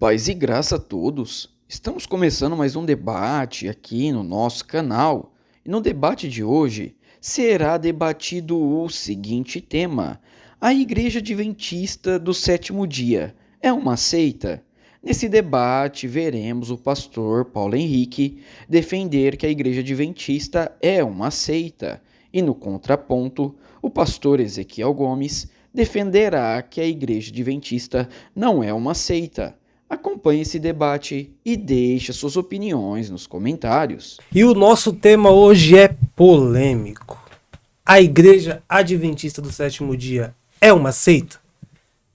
Paz e graça a todos. Estamos começando mais um debate aqui no nosso canal. E no debate de hoje será debatido o seguinte tema: a Igreja Adventista do Sétimo Dia é uma seita? Nesse debate veremos o pastor Paulo Henrique defender que a Igreja Adventista é uma seita. E no contraponto, o pastor Ezequiel Gomes defenderá que a Igreja Adventista não é uma seita. Acompanhe esse debate e deixe suas opiniões nos comentários. E o nosso tema hoje é polêmico. A Igreja Adventista do Sétimo Dia é uma seita?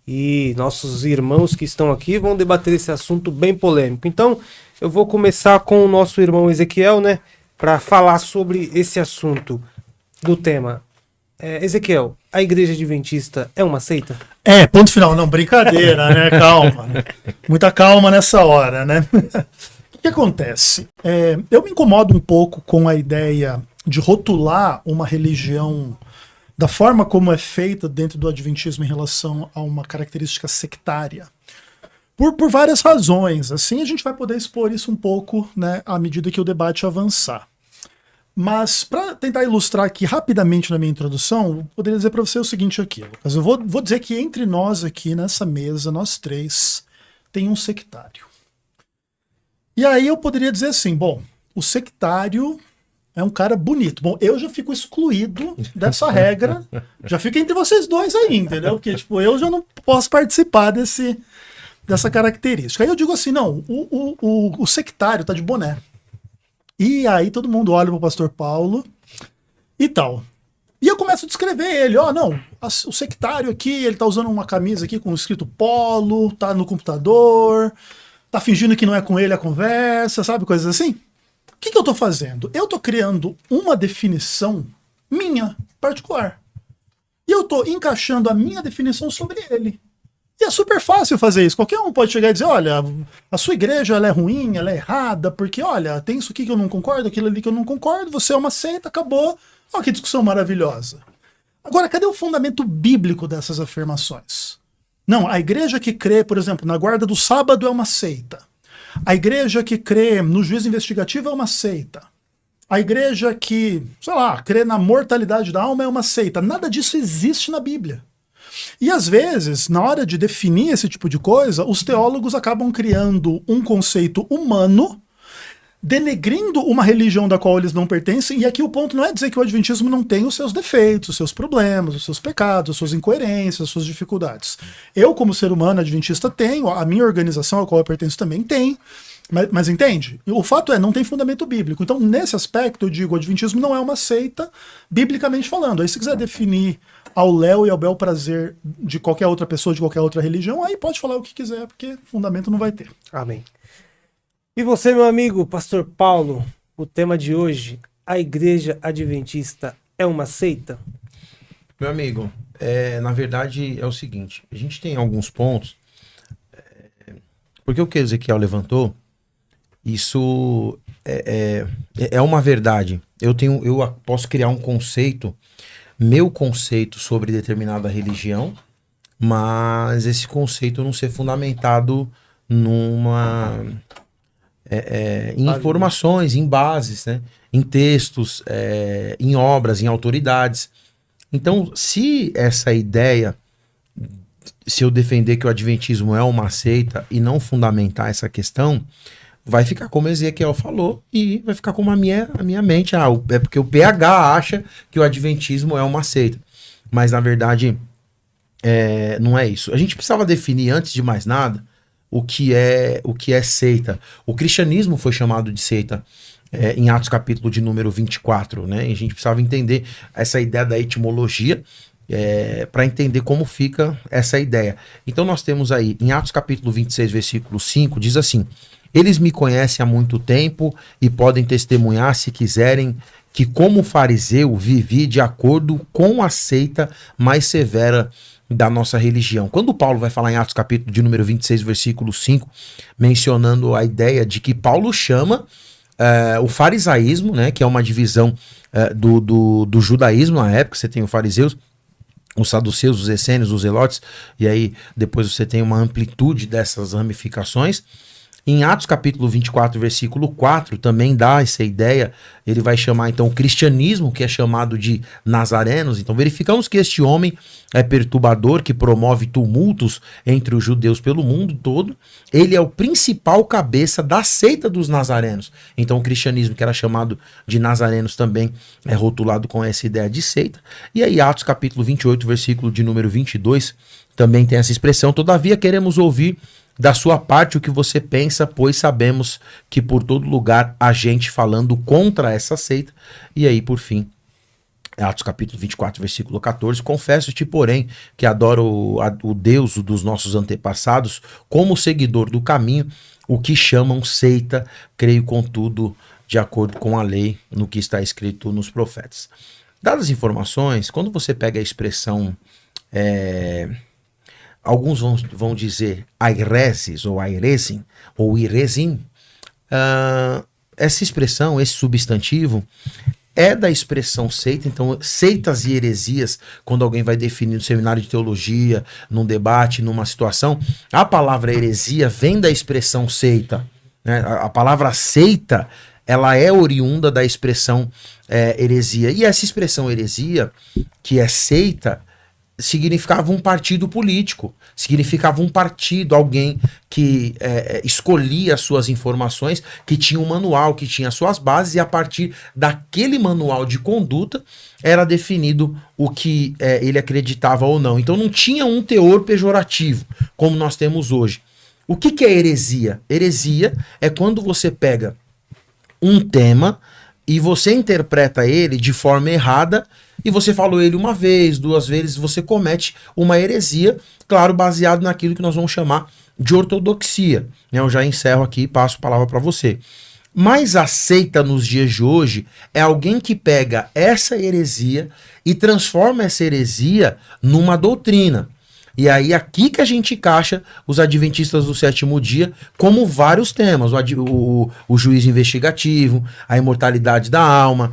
E nossos irmãos que estão aqui vão debater esse assunto bem polêmico. Então, eu vou começar com o nosso irmão Ezequiel, né? Para falar sobre esse assunto do tema. Ezequiel, a Igreja Adventista é uma seita? Ponto final. Não, brincadeira, né? Calma. Muita calma nessa hora, né? O que acontece? Eu me incomodo um pouco com a ideia de rotular uma religião da forma como é feita dentro do Adventismo em relação a uma característica sectária. Por várias razões. Assim, a gente vai poder expor isso um pouco, né, à medida que o debate avançar. Mas, para tentar ilustrar aqui rapidamente na minha introdução, eu poderia dizer para você o seguinte aqui, Lucas. Eu vou dizer que entre nós aqui nessa mesa, nós três, tem um sectário. E aí eu poderia dizer assim, bom, o sectário é um cara bonito. Bom, eu já fico excluído dessa regra, já fico entre vocês dois aí, entendeu? Porque, tipo, eu já não posso participar dessa característica. Aí eu digo assim, não, o sectário tá de boné. E aí todo mundo olha pro pastor Paulo e tal. E eu começo a descrever ele. O sectário aqui, ele tá usando uma camisa aqui com escrito polo, tá no computador, tá fingindo que não é com ele a conversa, sabe? Coisas assim. O que eu tô fazendo? Eu tô criando uma definição minha, particular. E eu tô encaixando a minha definição sobre ele. E é super fácil fazer isso. Qualquer um pode chegar e dizer, olha, a sua igreja ela é ruim, ela é errada, porque, olha, tem isso aqui que eu não concordo, aquilo ali que eu não concordo, você é uma seita, acabou. Olha que discussão maravilhosa. Agora, cadê o fundamento bíblico dessas afirmações? Não, a igreja que crê, por exemplo, na guarda do sábado é uma seita. A igreja que crê no juízo investigativo é uma seita. A igreja que, sei lá, crê na mortalidade da alma é uma seita. Nada disso existe na Bíblia. E às vezes, na hora de definir esse tipo de coisa, os teólogos acabam criando um conceito humano, denegrindo uma religião da qual eles não pertencem, e aqui o ponto não é dizer que o Adventismo não tem os seus defeitos, os seus problemas, os seus pecados, as suas incoerências, as suas dificuldades. Eu, como ser humano adventista, tenho, a minha organização a qual eu pertenço também tem, mas entende? O fato não tem fundamento bíblico. Então, nesse aspecto, eu digo, o Adventismo não é uma seita, biblicamente falando. Aí, se quiser definir ao léu e ao bel prazer de qualquer outra pessoa, de qualquer outra religião, aí pode falar o que quiser, porque fundamento não vai ter. Amém. E você, meu amigo, pastor Paulo, o tema de hoje, a Igreja Adventista é uma seita? Meu amigo, na verdade é o seguinte, a gente tem alguns pontos, porque o que Ezequiel levantou, isso é uma verdade. Eu posso criar um conceito, meu conceito sobre determinada religião, mas esse conceito não ser fundamentado em informações, em bases, né? Em textos, em obras, em autoridades. Então, se eu defender que o Adventismo é uma seita e não fundamentar essa questão, vai ficar como Ezequiel falou e vai ficar como a minha mente. É porque o PH acha que o Adventismo é uma seita. Mas, na verdade, não é isso. A gente precisava definir, antes de mais nada, o que é seita. O cristianismo foi chamado de seita em Atos capítulo de número 24. Né? E a gente precisava entender essa ideia da etimologia para entender como fica essa ideia. Então nós temos aí, em Atos capítulo 26, versículo 5, diz assim: eles me conhecem há muito tempo e podem testemunhar, se quiserem, que como fariseu vivi de acordo com a seita mais severa da nossa religião. Quando Paulo vai falar em Atos capítulo de número 26, versículo 5, mencionando a ideia de que Paulo chama o farisaísmo, né, que é uma divisão do judaísmo na época, você tem os fariseus, os saduceus, os essênios, os zelotes, e aí depois você tem uma amplitude dessas ramificações. Em Atos capítulo 24, versículo 4, também dá essa ideia, ele vai chamar então o cristianismo, que é chamado de nazarenos. Então verificamos que este homem é perturbador, que promove tumultos entre os judeus pelo mundo todo. Ele é o principal cabeça da seita dos nazarenos. Então o cristianismo, que era chamado de nazarenos, também é rotulado com essa ideia de seita. E aí Atos capítulo 28, versículo de número 22, também tem essa expressão: todavia queremos ouvir da sua parte o que você pensa, pois sabemos que por todo lugar há gente falando contra essa seita. E aí, por fim, Atos capítulo 24, versículo 14, confesso-te, porém, que adoro o Deus dos nossos antepassados como seguidor do caminho, o que chamam seita, creio contudo, de acordo com a lei, no que está escrito nos profetas. Dadas as informações, quando você pega a expressão... alguns vão dizer aireses, ou airesim, ou iresim. Essa expressão, esse substantivo, é da expressão seita. Então, seitas e heresias, quando alguém vai definir no seminário de teologia, num debate, numa situação, a palavra heresia vem da expressão seita, né? A palavra seita, ela é oriunda da expressão heresia. E essa expressão heresia, que é seita, significava um partido político, significava um partido, alguém que escolhia as suas informações, que tinha um manual, que tinha suas bases, e a partir daquele manual de conduta era definido o que ele acreditava ou não. Então não tinha um teor pejorativo, como nós temos hoje. O que é heresia? Heresia é quando você pega um tema e você interpreta ele de forma errada, e você falou ele uma vez, duas vezes, você comete uma heresia, claro, baseado naquilo que nós vamos chamar de ortodoxia. Eu já encerro aqui e passo a palavra para você. Mas a seita nos dias de hoje é alguém que pega essa heresia e transforma essa heresia numa doutrina. E aí aqui que a gente encaixa os adventistas do sétimo dia como vários temas. O juízo investigativo, a imortalidade da alma,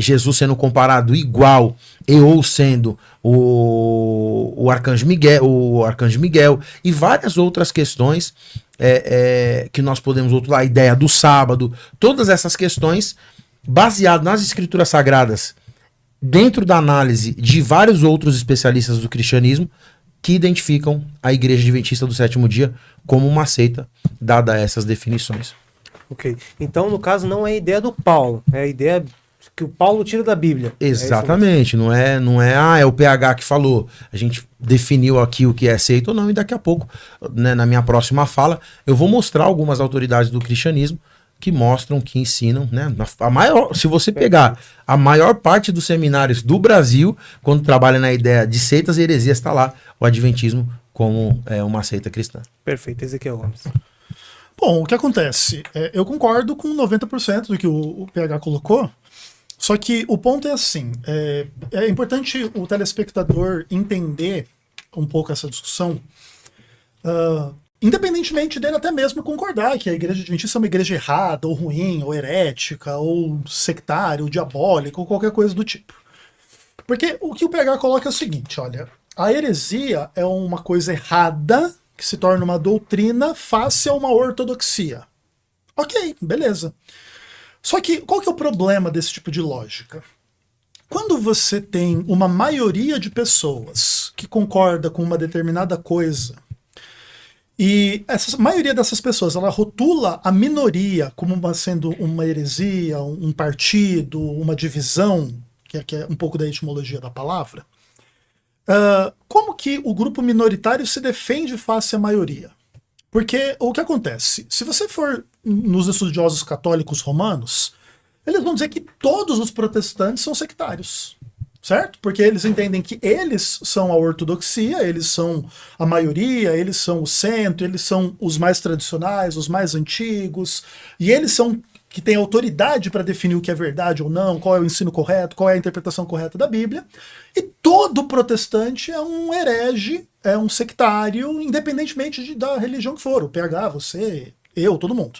Jesus sendo comparado igual ou sendo o arcanjo Miguel e várias outras questões que nós podemos rotular, a ideia do sábado, todas essas questões baseadas nas escrituras sagradas, dentro da análise de vários outros especialistas do cristianismo, que identificam a Igreja Adventista do Sétimo Dia como uma seita, dada essas definições. Ok. Então, no caso, não é a ideia do Paulo, é a ideia que o Paulo tira da Bíblia. Exatamente, não é o PH que falou. A gente definiu aqui o que é seita ou não, e daqui a pouco, né, na minha próxima fala, eu vou mostrar algumas autoridades do cristianismo que mostram, que ensinam, né? Se você pegar a maior parte dos seminários do Brasil, quando trabalha na ideia de seitas e heresias, está lá o adventismo como uma seita cristã. Perfeito, Ezequiel Gomes. Bom, o que acontece? Eu concordo com 90% do que o PH colocou, só que o ponto é assim, é importante o telespectador entender um pouco essa discussão, independentemente dele até mesmo concordar que a Igreja Adventista é uma igreja errada, ou ruim, ou herética, ou sectária, ou diabólica, ou qualquer coisa do tipo. Porque o que o PH coloca é o seguinte, olha, a heresia é uma coisa errada que se torna uma doutrina face a uma ortodoxia. Ok, beleza. Só que qual que é o problema desse tipo de lógica? Quando você tem uma maioria de pessoas que concorda com uma determinada coisa, e essa maioria dessas pessoas, ela rotula a minoria como sendo uma heresia, um partido, uma divisão, que é um pouco da etimologia da palavra, como que o grupo minoritário se defende face à maioria? Porque o que acontece? Se você for nos estudiosos católicos romanos, eles vão dizer que todos os protestantes são sectários. Certo? Porque eles entendem que eles são a ortodoxia, eles são a maioria, eles são o centro, eles são os mais tradicionais, os mais antigos, e eles são que têm autoridade para definir o que é verdade ou não, qual é o ensino correto, qual é a interpretação correta da Bíblia, e todo protestante é um herege, é um sectário, independentemente da religião que for, o PH, você, eu, todo mundo.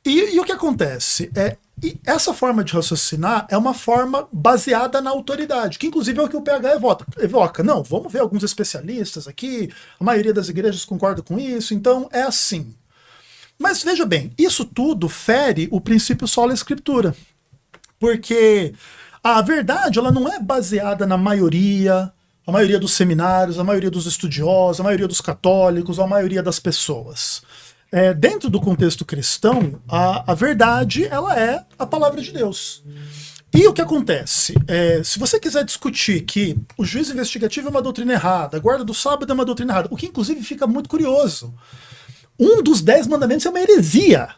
E o que acontece? E essa forma de raciocinar é uma forma baseada na autoridade, que inclusive é o que o PH evoca. Não, vamos ver alguns especialistas aqui, a maioria das igrejas concorda com isso, então é assim. Mas veja bem, isso tudo fere o princípio sola escritura, porque a verdade ela não é baseada na maioria, a maioria dos seminários, a maioria dos estudiosos, a maioria dos católicos, a maioria das pessoas. Dentro do contexto cristão, a verdade ela é a palavra de Deus. E o que acontece? Se você quiser discutir que o juízo investigativo é uma doutrina errada, a guarda do sábado é uma doutrina errada, o que inclusive fica muito curioso. Um dos 10 mandamentos é uma heresia.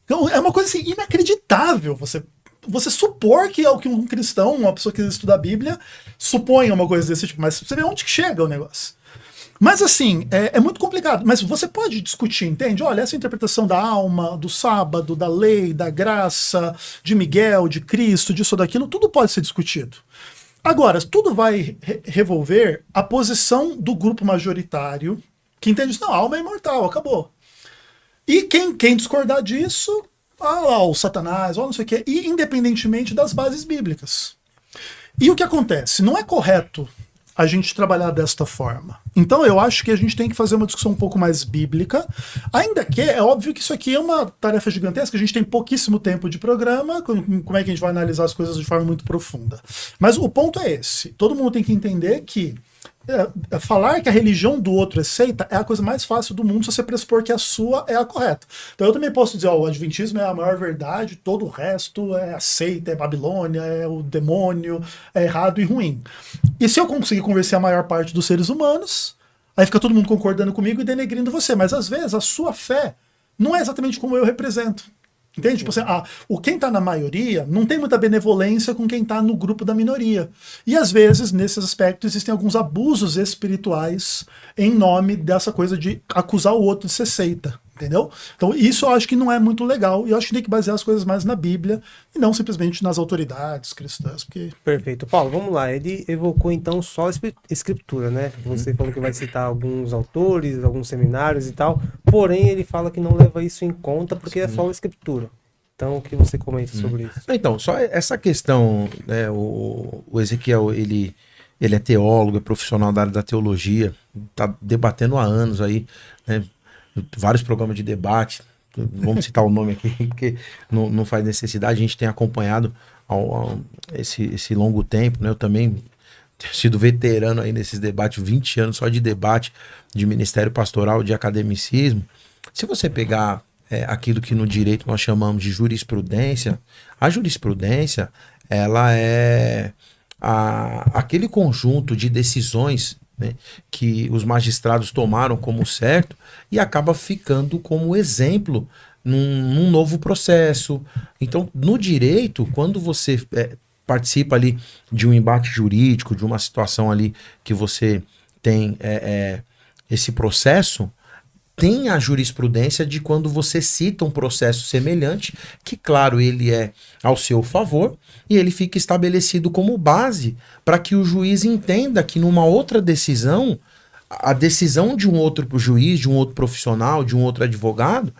Então, é uma coisa assim, inacreditável você supor que é o que um cristão, uma pessoa que estuda a Bíblia, supõe uma coisa desse tipo. Mas você vê onde que chega o negócio. Mas assim, é muito complicado. Mas você pode discutir, entende? Olha, essa interpretação da alma, do sábado, da lei, da graça, de Miguel, de Cristo, disso ou daquilo, tudo pode ser discutido. Agora, tudo vai revolver a posição do grupo majoritário que entende isso. Não, a alma é imortal, acabou. E quem discordar disso, lá, o Satanás, ou não sei o quê, e independentemente das bases bíblicas. E o que acontece? Não é correto a gente trabalhar desta forma. Então eu acho que a gente tem que fazer uma discussão um pouco mais bíblica, ainda que é óbvio que isso aqui é uma tarefa gigantesca, a gente tem pouquíssimo tempo de programa, como é que a gente vai analisar as coisas de forma muito profunda. Mas o ponto é esse, todo mundo tem que entender que falar que a religião do outro é seita é a coisa mais fácil do mundo se você pressupor que a sua é a correta. Então eu também posso dizer, o adventismo é a maior verdade, todo o resto é a seita, é Babilônia, é o demônio, é errado e ruim. E se eu conseguir convencer a maior parte dos seres humanos, aí fica todo mundo concordando comigo e denegrindo você. Mas às vezes a sua fé não é exatamente como eu represento. Entende? Tipo assim, quem está na maioria não tem muita benevolência com quem está no grupo da minoria. E às vezes, nesses aspectos, existem alguns abusos espirituais em nome dessa coisa de acusar o outro de ser seita. Entendeu? Então isso eu acho que não é muito legal. E eu acho que tem que basear as coisas mais na Bíblia e não simplesmente nas autoridades cristãs. Porque... Perfeito. Paulo, vamos lá. Ele evocou então só a escritura, né? Você falou que vai citar alguns autores, alguns seminários e tal. Porém, ele fala que não leva isso em conta porque é só a escritura. Então, o que você comenta sobre isso? Então, só essa questão, né, o Ezequiel, ele é teólogo, é profissional da área da teologia, está debatendo há anos aí, né? Vários programas de debate, vamos citar o nome aqui, porque não faz necessidade, a gente tem acompanhado esse longo tempo, né? Eu também tenho sido veterano aí nesses debates, 20 anos só de debate, de ministério pastoral, de academicismo. Se você pegar aquilo que no direito nós chamamos de jurisprudência, a jurisprudência, ela é aquele conjunto de decisões, né, que os magistrados tomaram como certo e acaba ficando como exemplo num novo processo. Então, no direito, quando você participa ali de um embate jurídico, de uma situação ali que você tem esse processo, tem a jurisprudência de quando você cita um processo semelhante, que claro, ele é ao seu favor, e ele fica estabelecido como base para que o juiz entenda que numa outra decisão, a decisão de um outro juiz, de um outro profissional, de um outro advogado,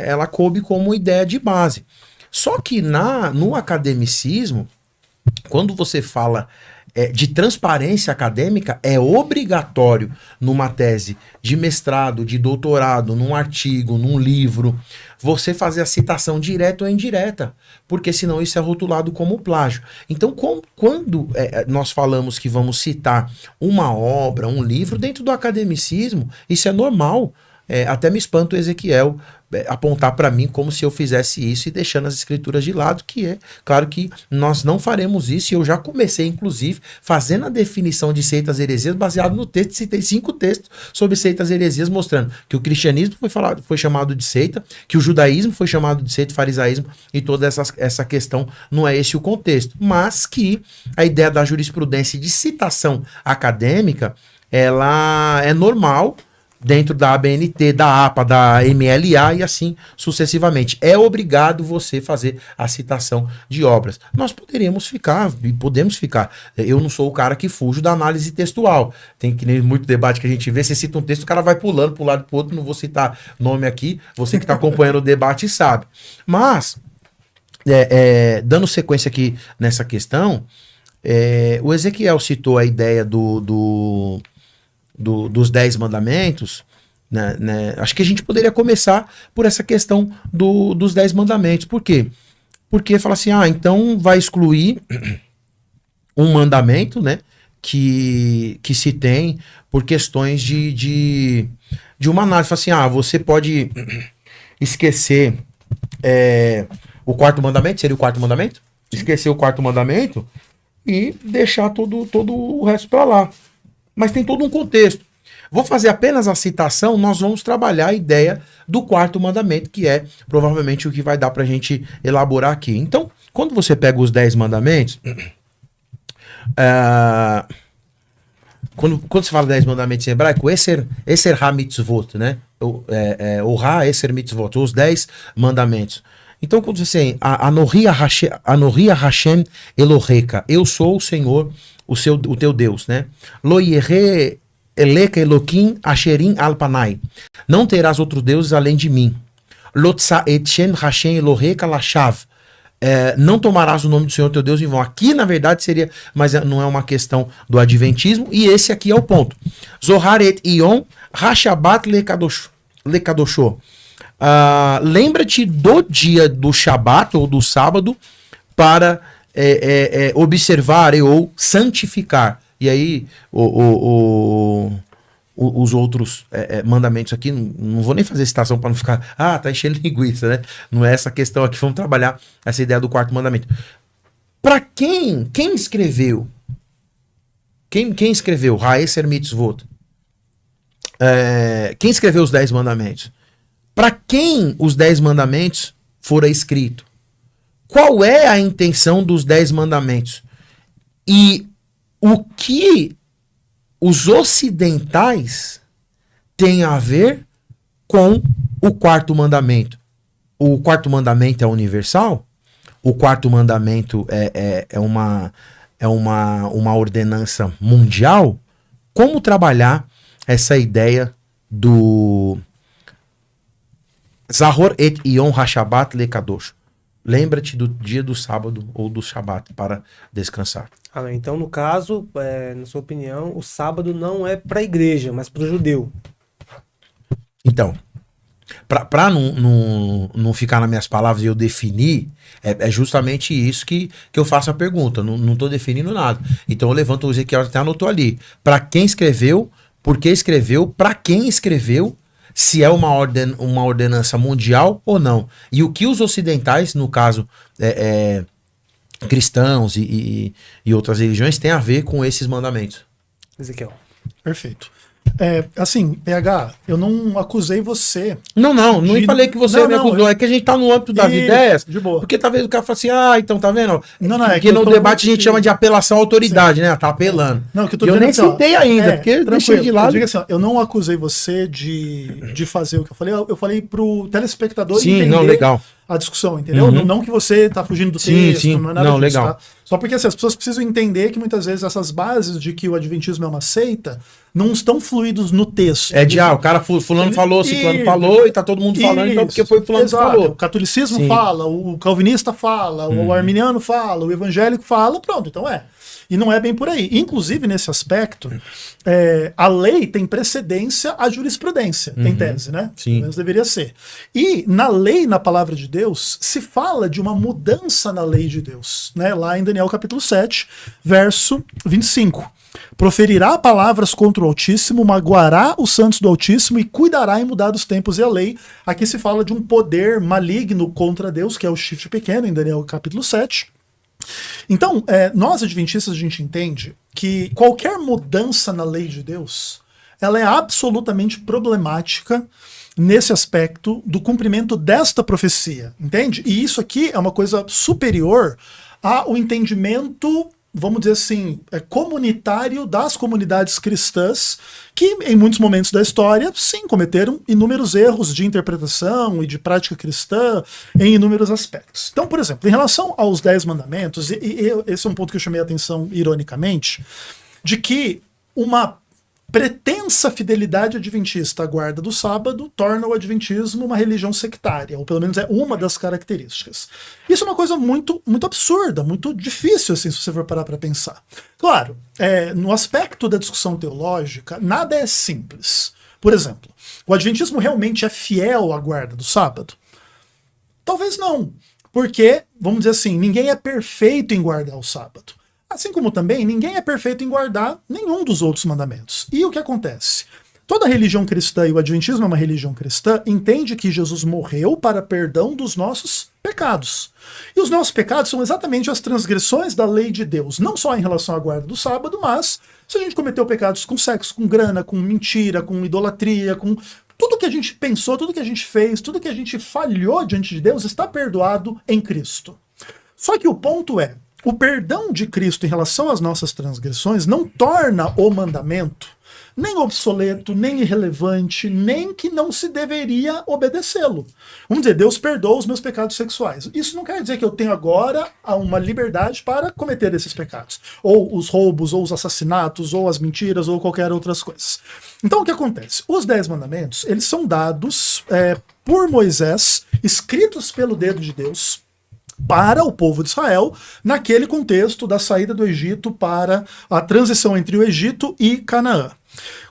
ela coube como ideia de base. Só que no academicismo, quando você fala de transparência acadêmica, é obrigatório numa tese de mestrado, de doutorado, num artigo, num livro, você fazer a citação direta ou indireta, porque senão isso é rotulado como plágio. Então, quando nós falamos que vamos citar uma obra, um livro, dentro do academicismo, isso é normal. Até me espanta o Ezequiel apontar para mim como se eu fizesse isso e deixando as escrituras de lado, que é claro que nós não faremos isso, e eu já comecei inclusive fazendo a definição de seitas heresias baseado no texto, citei 5 textos sobre seitas heresias mostrando que o cristianismo foi chamado de seita, que o judaísmo foi chamado de seita, o farisaísmo, e toda essa questão não é esse o contexto, mas que a ideia da jurisprudência de citação acadêmica, ela é normal dentro da ABNT, da APA, da MLA e assim sucessivamente. É obrigado você fazer a citação de obras. Nós poderíamos ficar, e podemos ficar. Eu não sou o cara que fujo da análise textual. Tem que nem muito debate que a gente vê, você cita um texto, o cara vai pulando para um lado e para o outro, não vou citar nome aqui, você que está acompanhando o debate sabe. Mas, dando sequência aqui nessa questão, o Ezequiel citou a ideia dos 10 mandamentos, né? Acho que a gente poderia começar por essa questão dos 10 mandamentos. Por quê? Porque fala assim, então vai excluir um mandamento, né, que se tem por questões de uma análise. Fala assim, você pode esquecer o quarto mandamento, seria o quarto mandamento? Esquecer o quarto mandamento e deixar todo o resto para lá. Mas tem todo um contexto. Vou fazer apenas a citação, nós vamos trabalhar a ideia do quarto mandamento, que é provavelmente o que vai dar pra gente elaborar aqui. Então, quando você pega os 10 mandamentos, quando você fala 10 mandamentos em hebraico, Eser ha-mitzvot, né? Orá, Eser mitzvot, os 10 mandamentos. Então, quando você tem Anohi Hashem Eloheka, eu sou o Senhor, o teu Deus, né? Lo yere eleka Elokim asherim alpanai. Não terás outros deuses além de mim. Lo tsaetchen Hashem Eloheka lashav. Não tomarás o nome do Senhor teu Deus em vão. Aqui, na verdade, seria, mas não é uma questão do adventismo, e esse aqui é o ponto. Zohar et Yom Hashabat lekadosho. Lembra-te do dia do Shabat ou do sábado para observar ou santificar. E aí os outros mandamentos aqui, não vou nem fazer citação para não ficar, tá enchendo linguiça, né? Não é essa questão aqui, vamos trabalhar essa ideia do quarto mandamento. Para quem escreveu? Quem escreveu? Ha'eser mitzvot. Quem escreveu os 10 mandamentos? Para quem os 10 mandamentos foram escritos? Qual é a intenção dos 10 mandamentos? E o que os ocidentais têm a ver com o quarto mandamento? O quarto mandamento é universal? O quarto mandamento é uma ordenança mundial? Como trabalhar essa ideia do Zahor et Yom HaShabbat lekadosh? Lembra-te do dia do sábado ou do Shabat para descansar. Então, no caso, na sua opinião, o sábado não é para a igreja, mas para o judeu. Então, para não ficar nas minhas palavras e eu definir, é justamente isso que eu faço a pergunta. Não estou definindo nada. Então eu levanto o Ezequiel, até anotou ali. Para quem escreveu, por que escreveu, para quem escreveu, se é uma ordenança mundial ou não. E o que os ocidentais, no caso cristãos e outras religiões, têm a ver com esses mandamentos. Ezequiel. Perfeito. Assim, PH, eu não acusei você. Não falei que você me acusou. É que a gente tá no âmbito das ideias. De boa. Porque talvez o cara fale assim, então tá vendo? Porque no debate a gente chama de apelação à autoridade, né? Tá apelando. Não, que eu tô eu nem assim, citei ainda, porque deixei de lado. Eu digo assim, eu não acusei você de fazer o que eu falei. Eu falei pro telespectador entender legal. A discussão, entendeu? Uhum. Não que você tá fugindo do texto, não é nada disso, legal. Tá? Só porque assim, as pessoas precisam entender que muitas vezes essas bases de que o adventismo é uma seita não estão fluídos no texto. O cara fulano falou, ciclano falou e tá todo mundo falando, então porque foi fulano que falou. O catolicismo fala, o calvinista fala, o arminiano fala, o evangélico fala, pronto, então E não é bem por aí. Inclusive, nesse aspecto, a lei tem precedência à jurisprudência, em tese, né? Sim. Pelo menos deveria ser. E na lei, na palavra de Deus, se fala de uma mudança na lei de Deus, né? Lá em Daniel capítulo 7, verso 25. Proferirá palavras contra o Altíssimo, magoará os santos do Altíssimo e cuidará em mudar os tempos e a lei. Aqui se fala de um poder maligno contra Deus, que é o chifre pequeno, em Daniel capítulo 7. Então, nós adventistas, a gente entende que qualquer mudança na lei de Deus, ela é absolutamente problemática nesse aspecto do cumprimento desta profecia, entende? E isso aqui é uma coisa superior ao entendimento vamos dizer assim, comunitário das comunidades cristãs, que em muitos momentos da história, sim, cometeram inúmeros erros de interpretação e de prática cristã em inúmeros aspectos. Então, por exemplo, em relação aos 10 mandamentos, esse é um ponto que eu chamei a atenção ironicamente, de que uma pretensa fidelidade adventista à guarda do sábado torna o adventismo uma religião sectária, ou pelo menos é uma das características. Isso é uma coisa muito, muito absurda, muito difícil, assim, se você for parar para pensar. Claro, no aspecto da discussão teológica, nada é simples. Por exemplo, o adventismo realmente é fiel à guarda do sábado? Talvez não, porque, vamos dizer assim, ninguém é perfeito em guardar o sábado. Assim como também ninguém é perfeito em guardar nenhum dos outros mandamentos. E o que acontece? Toda religião cristã, e o adventismo é uma religião cristã, entende que Jesus morreu para perdão dos nossos pecados. E os nossos pecados são exatamente as transgressões da lei de Deus, não só em relação à guarda do sábado, mas se a gente cometeu pecados com sexo, com grana, com mentira, com idolatria, com tudo que a gente pensou, tudo que a gente fez, tudo que a gente falhou diante de Deus está perdoado em Cristo. Só que o ponto é, o perdão de Cristo em relação às nossas transgressões não torna o mandamento nem obsoleto, nem irrelevante, nem que não se deveria obedecê-lo. Vamos dizer, Deus perdoa os meus pecados sexuais. Isso não quer dizer que eu tenho agora uma liberdade para cometer esses pecados. Ou os roubos, ou os assassinatos, ou as mentiras, ou qualquer outras coisas. Então o que acontece? Os 10 mandamentos, eles são dados por Moisés, escritos pelo dedo de Deus, para o povo de Israel, naquele contexto da saída do Egito para a transição entre o Egito e Canaã.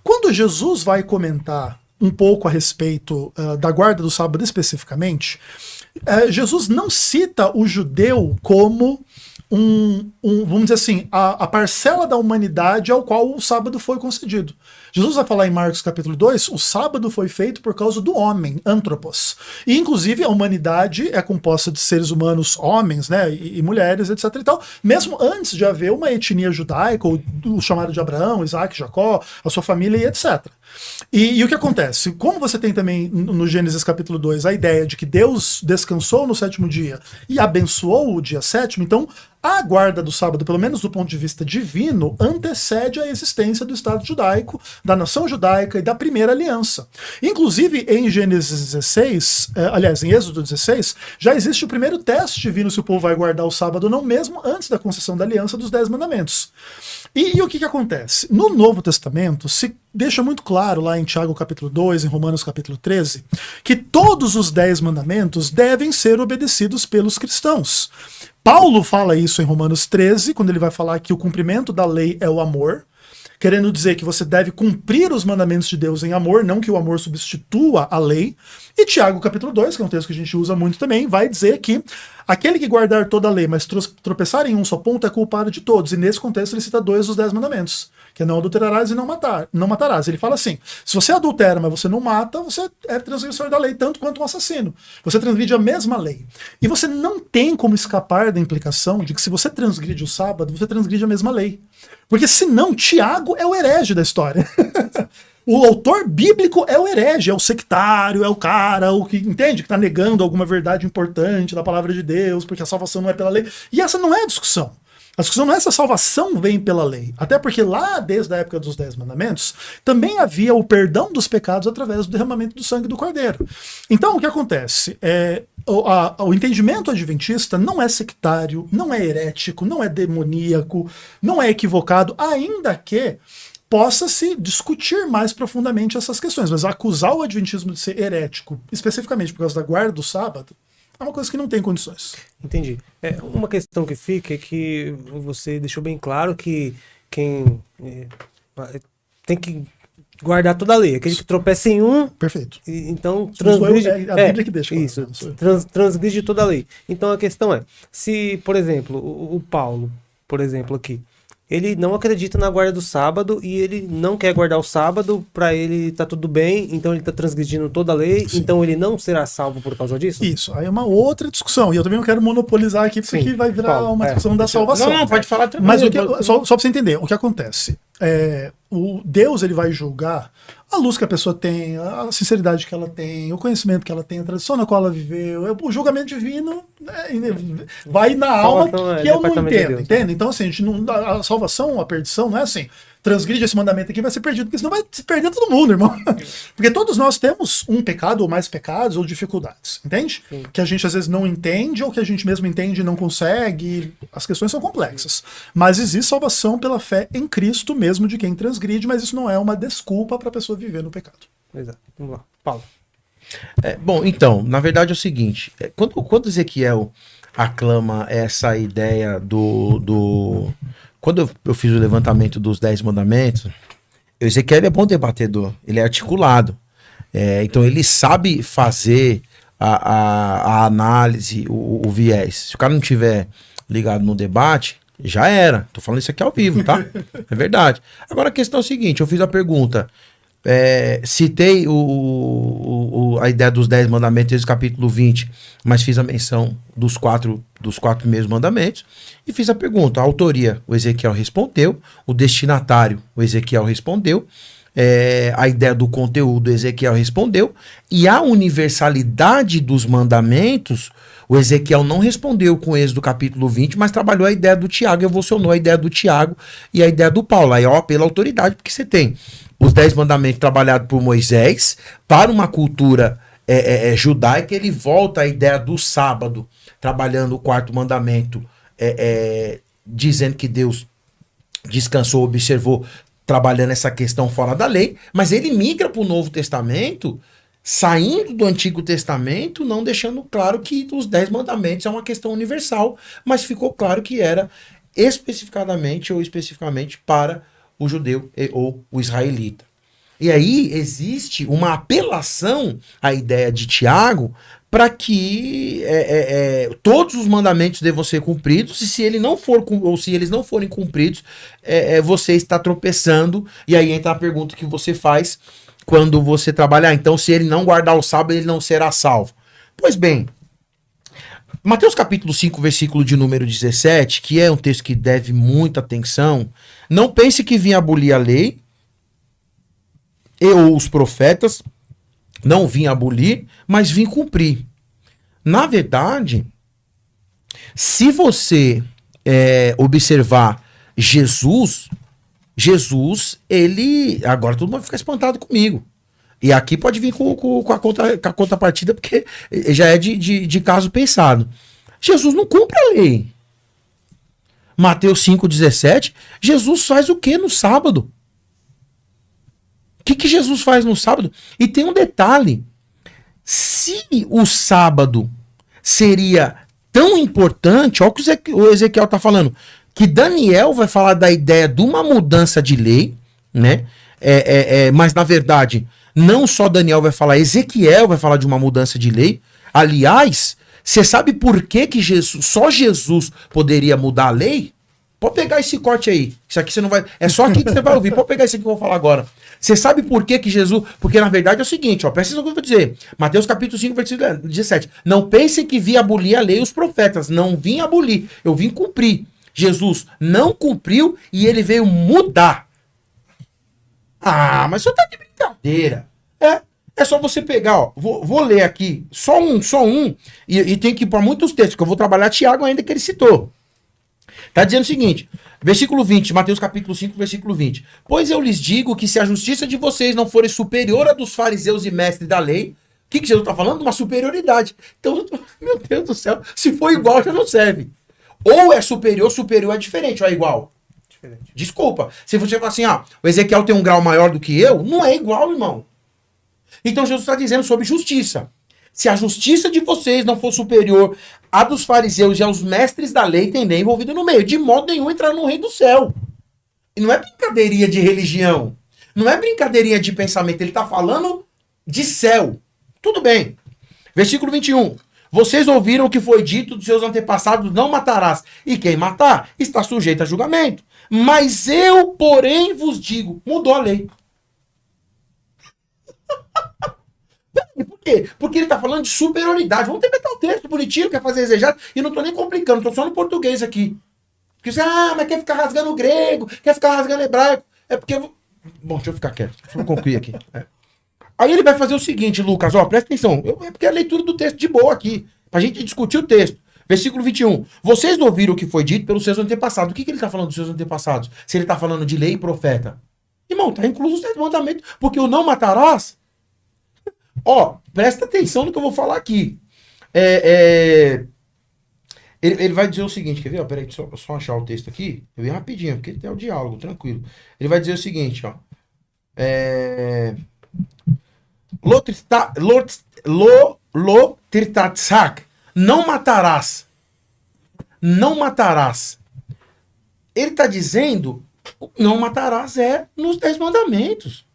Quando Jesus vai comentar um pouco a respeito da guarda do sábado especificamente, Jesus não cita o judeu como vamos dizer assim, a parcela da humanidade ao qual o sábado foi concedido. Jesus vai falar em Marcos capítulo 2, o sábado foi feito por causa do homem, antropos. E inclusive a humanidade é composta de seres humanos, homens, né, e mulheres, etc e tal, mesmo antes de haver uma etnia judaica, o chamado de Abraão, Isaac, Jacó, a sua família e etc. E o que acontece? Como você tem também no Gênesis capítulo 2 a ideia de que Deus descansou no 7º dia e abençoou o dia 7º, então a guarda do sábado, pelo menos do ponto de vista divino, antecede a existência do Estado judaico, da nação judaica e da primeira aliança. Inclusive, em Gênesis 16, aliás, em Êxodo 16, já existe o primeiro teste divino se o povo vai guardar o sábado ou não, mesmo antes da concessão da aliança dos 10 mandamentos. E o que acontece? No Novo Testamento, se deixa muito claro lá em Tiago capítulo 2, em Romanos capítulo 13, que todos os 10 mandamentos devem ser obedecidos pelos cristãos. Paulo fala isso em Romanos 13, quando ele vai falar que o cumprimento da lei é o amor, querendo dizer que você deve cumprir os mandamentos de Deus em amor, não que o amor substitua a lei. E Tiago capítulo 2, que é um texto que a gente usa muito também, vai dizer que aquele que guardar toda a lei, mas tropeçar em um só ponto é culpado de todos. E nesse contexto ele cita 2 dos 10 mandamentos, que é não adulterarás e não matarás. Ele fala assim, se você adultera, mas você não mata, você é transgressor da lei, tanto quanto um assassino. Você transgride a mesma lei. E você não tem como escapar da implicação de que se você transgride o sábado, você transgride a mesma lei. Porque senão, Tiago é o herege da história. O autor bíblico é o herege, é o sectário, é o cara, o que entende que está negando alguma verdade importante da palavra de Deus, porque a salvação não é pela lei. E essa não é a discussão. A discussão não é se a salvação vem pela lei. Até porque lá, desde a época dos 10 mandamentos, também havia o perdão dos pecados através do derramamento do sangue do Cordeiro. Então, o que acontece? O entendimento adventista não é sectário, não é herético, não é demoníaco, não é equivocado, ainda que possa-se discutir mais profundamente essas questões. Mas acusar o adventismo de ser herético, especificamente por causa da guarda do sábado, é uma coisa que não tem condições. Entendi. Uma questão que fica é que você deixou bem claro que quem tem que guardar toda a lei. Aquele que tropeça em um... Perfeito. Então transgride... A Bíblia que deixa. Isso, transgride toda a lei. Então a questão é, se, por exemplo, o Paulo, por exemplo, aqui, ele não acredita na guarda do sábado e ele não quer guardar o sábado, para ele tá tudo bem, então ele tá transgredindo toda a lei, sim, então ele não será salvo por causa disso? Isso, aí é uma outra discussão, e eu também não quero monopolizar aqui, porque sim, vai virar uma discussão da salvação. Não, pode falar tranquilo. Mas só para você entender, o que acontece? o Deus ele vai julgar a luz que a pessoa tem, a sinceridade que ela tem, o conhecimento que ela tem, a tradição na qual ela viveu. O julgamento divino, né, vai na alma que eu não entendo, entende? Então, assim, a salvação, a perdição não é assim, transgride esse mandamento aqui, vai ser perdido, porque senão vai se perder todo mundo, irmão. Porque todos nós temos um pecado, ou mais pecados, ou dificuldades, entende? Sim. Que a gente às vezes não entende, ou que a gente mesmo entende e não consegue. As questões são complexas. Mas existe salvação pela fé em Cristo mesmo de quem transgride, mas isso não é uma desculpa para a pessoa viver no pecado. Exato. Vamos lá. Paulo. Bom, então, na verdade é o seguinte, quando Ezequiel aclama essa ideia Quando eu fiz o levantamento dos 10 mandamentos, o Ezequiel é bom debatedor, ele é articulado. Então ele sabe fazer a análise, o viés. Se o cara não tiver ligado no debate, já era. Tô falando isso aqui ao vivo, tá? É verdade. Agora a questão é a seguinte, eu fiz a pergunta, citei a ideia dos 10 mandamentos desde o capítulo 20, mas fiz a menção dos quatro primeiros mandamentos e fiz a pergunta. A autoria, o Ezequiel respondeu, o destinatário, o Ezequiel respondeu, a ideia do conteúdo, o Ezequiel respondeu, e a universalidade dos mandamentos, o Ezequiel não respondeu com êxito do capítulo 20, mas trabalhou a ideia do Tiago, evolucionou a ideia do Tiago e a ideia do Paulo. Aí, pela autoridade, porque você tem os 10 mandamentos trabalhados por Moisés para uma cultura judaica, ele volta à ideia do sábado, trabalhando o 4º mandamento, dizendo que Deus descansou, observou, trabalhando essa questão fora da lei, mas ele migra para o Novo Testamento, saindo do Antigo Testamento, não deixando claro que os 10 mandamentos é uma questão universal, mas ficou claro que era especificadamente para o judeu ou o israelita. E aí existe uma apelação à ideia de Tiago para que todos os mandamentos devam ser cumpridos, e se ele não for, ou se eles não forem cumpridos, você está tropeçando, e aí entra a pergunta que você faz quando você trabalhar. Então, se ele não guardar o sábado, ele não será salvo. Pois bem, Mateus capítulo 5, versículo de número 17, que é um texto que deve muita atenção, não pense que vim abolir a lei, ou os profetas, não vim abolir, mas vim cumprir. Na verdade, se você observar Jesus, ele... Agora todo mundo vai ficar espantado comigo. E aqui pode vir com a contrapartida, porque já é de caso pensado. Jesus não cumpre a lei. Mateus 5,17, Jesus faz o que no sábado? O que Jesus faz no sábado? E tem um detalhe. Se o sábado seria tão importante, olha o que o Ezequiel está falando, que Daniel vai falar da ideia de uma mudança de lei, né? Mas na verdade, não só Daniel vai falar, Ezequiel vai falar de uma mudança de lei. Aliás, você sabe por que só Jesus poderia mudar a lei? Pode pegar esse corte aí. Isso aqui você não vai... É só aqui que você vai ouvir. Pode pegar isso aqui que eu vou falar agora. Você sabe por que Jesus... Porque na verdade é o seguinte, presta atenção no que eu vou dizer. Mateus capítulo 5, versículo 17. Não pensem que vim abolir a lei e os profetas. Não vim abolir. Eu vim cumprir. Jesus não cumpriu e ele veio mudar. Ah, mas você tá de brincadeira. É só você pegar, vou ler aqui, só um, e tem que ir para muitos textos, que eu vou trabalhar Tiago ainda que ele citou. Tá dizendo o seguinte, versículo 20, Mateus capítulo 5, versículo 20. Pois eu lhes digo que se a justiça de vocês não for superior à dos fariseus e mestres da lei, o que Jesus está falando? Uma superioridade. Então, meu Deus do céu, se for igual já não serve. Ou é superior é diferente, ou é igual? Diferente. Desculpa, se você falar assim, o Ezequiel tem um grau maior do que eu, não é igual, irmão. Então Jesus está dizendo sobre justiça. Se a justiça de vocês não for superior à dos fariseus e aos mestres da lei, tem lei envolvido no meio. De modo nenhum entrar no reino do céu. E não é brincadeirinha de religião. Não é brincadeirinha de pensamento. Ele está falando de céu. Tudo bem. Versículo 21. Vocês ouviram o que foi dito dos seus antepassados, não matarás. E quem matar está sujeito a julgamento. Mas eu, porém, vos digo, mudou a lei. Por quê? Porque ele está falando de superioridade. Vamos interpretar o texto bonitinho, quer fazer exegese, e não estou nem complicando, estou só no português aqui. Porque você, mas quer ficar rasgando o grego, quer ficar rasgando o hebraico. É porque... Bom, deixa eu ficar quieto. Deixa eu concluir aqui. Aí ele vai fazer o seguinte, Lucas, ó, presta atenção. É porque é a leitura do texto de boa aqui, pra gente discutir o texto. Versículo 21. Vocês não ouviram o que foi dito pelos seus antepassados. O que ele tá falando dos seus antepassados? Se ele tá falando de lei e profeta. Irmão, tá incluso os 10 mandamentos. Porque o não matarás... Ó, presta atenção no que eu vou falar aqui. Ele vai dizer o seguinte, quer ver? Ó, peraí, só achar o texto aqui. Eu ia rapidinho, porque tem o diálogo, tranquilo. Ele vai dizer o seguinte, ó. Lo tirtatsak. Não matarás. Não matarás. Ele está dizendo, não matarás é nos 10 mandamentos.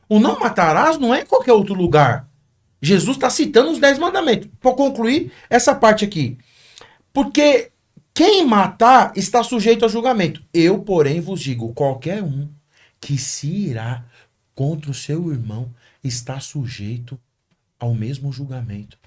O não matarás não é em qualquer outro lugar. Jesus está citando os 10 mandamentos. Para concluir essa parte aqui. Porque quem matar está sujeito a julgamento. Eu, porém, vos digo, qualquer um que se irá contra o seu irmão está sujeito ao mesmo julgamento.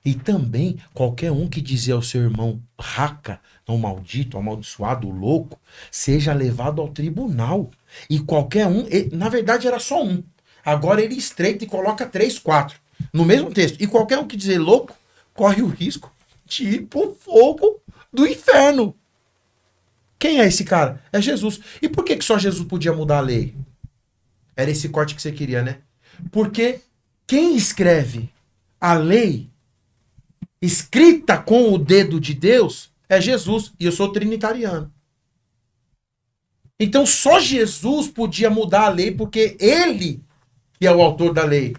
E também qualquer um que dizer ao seu irmão raca, não maldito, amaldiçoado, louco, seja levado ao tribunal. E qualquer um, na verdade era só um. Agora ele estreita e coloca 3, 4 no mesmo texto. E qualquer um que dizer louco corre o risco de ir pro fogo do inferno. Quem é esse cara? É Jesus. E por que só Jesus podia mudar a lei? Era esse corte que você queria, né? Porque quem escreve a lei escrita com o dedo de Deus é Jesus. E eu sou trinitariano. Então só Jesus podia mudar a lei porque ele que é o autor da lei.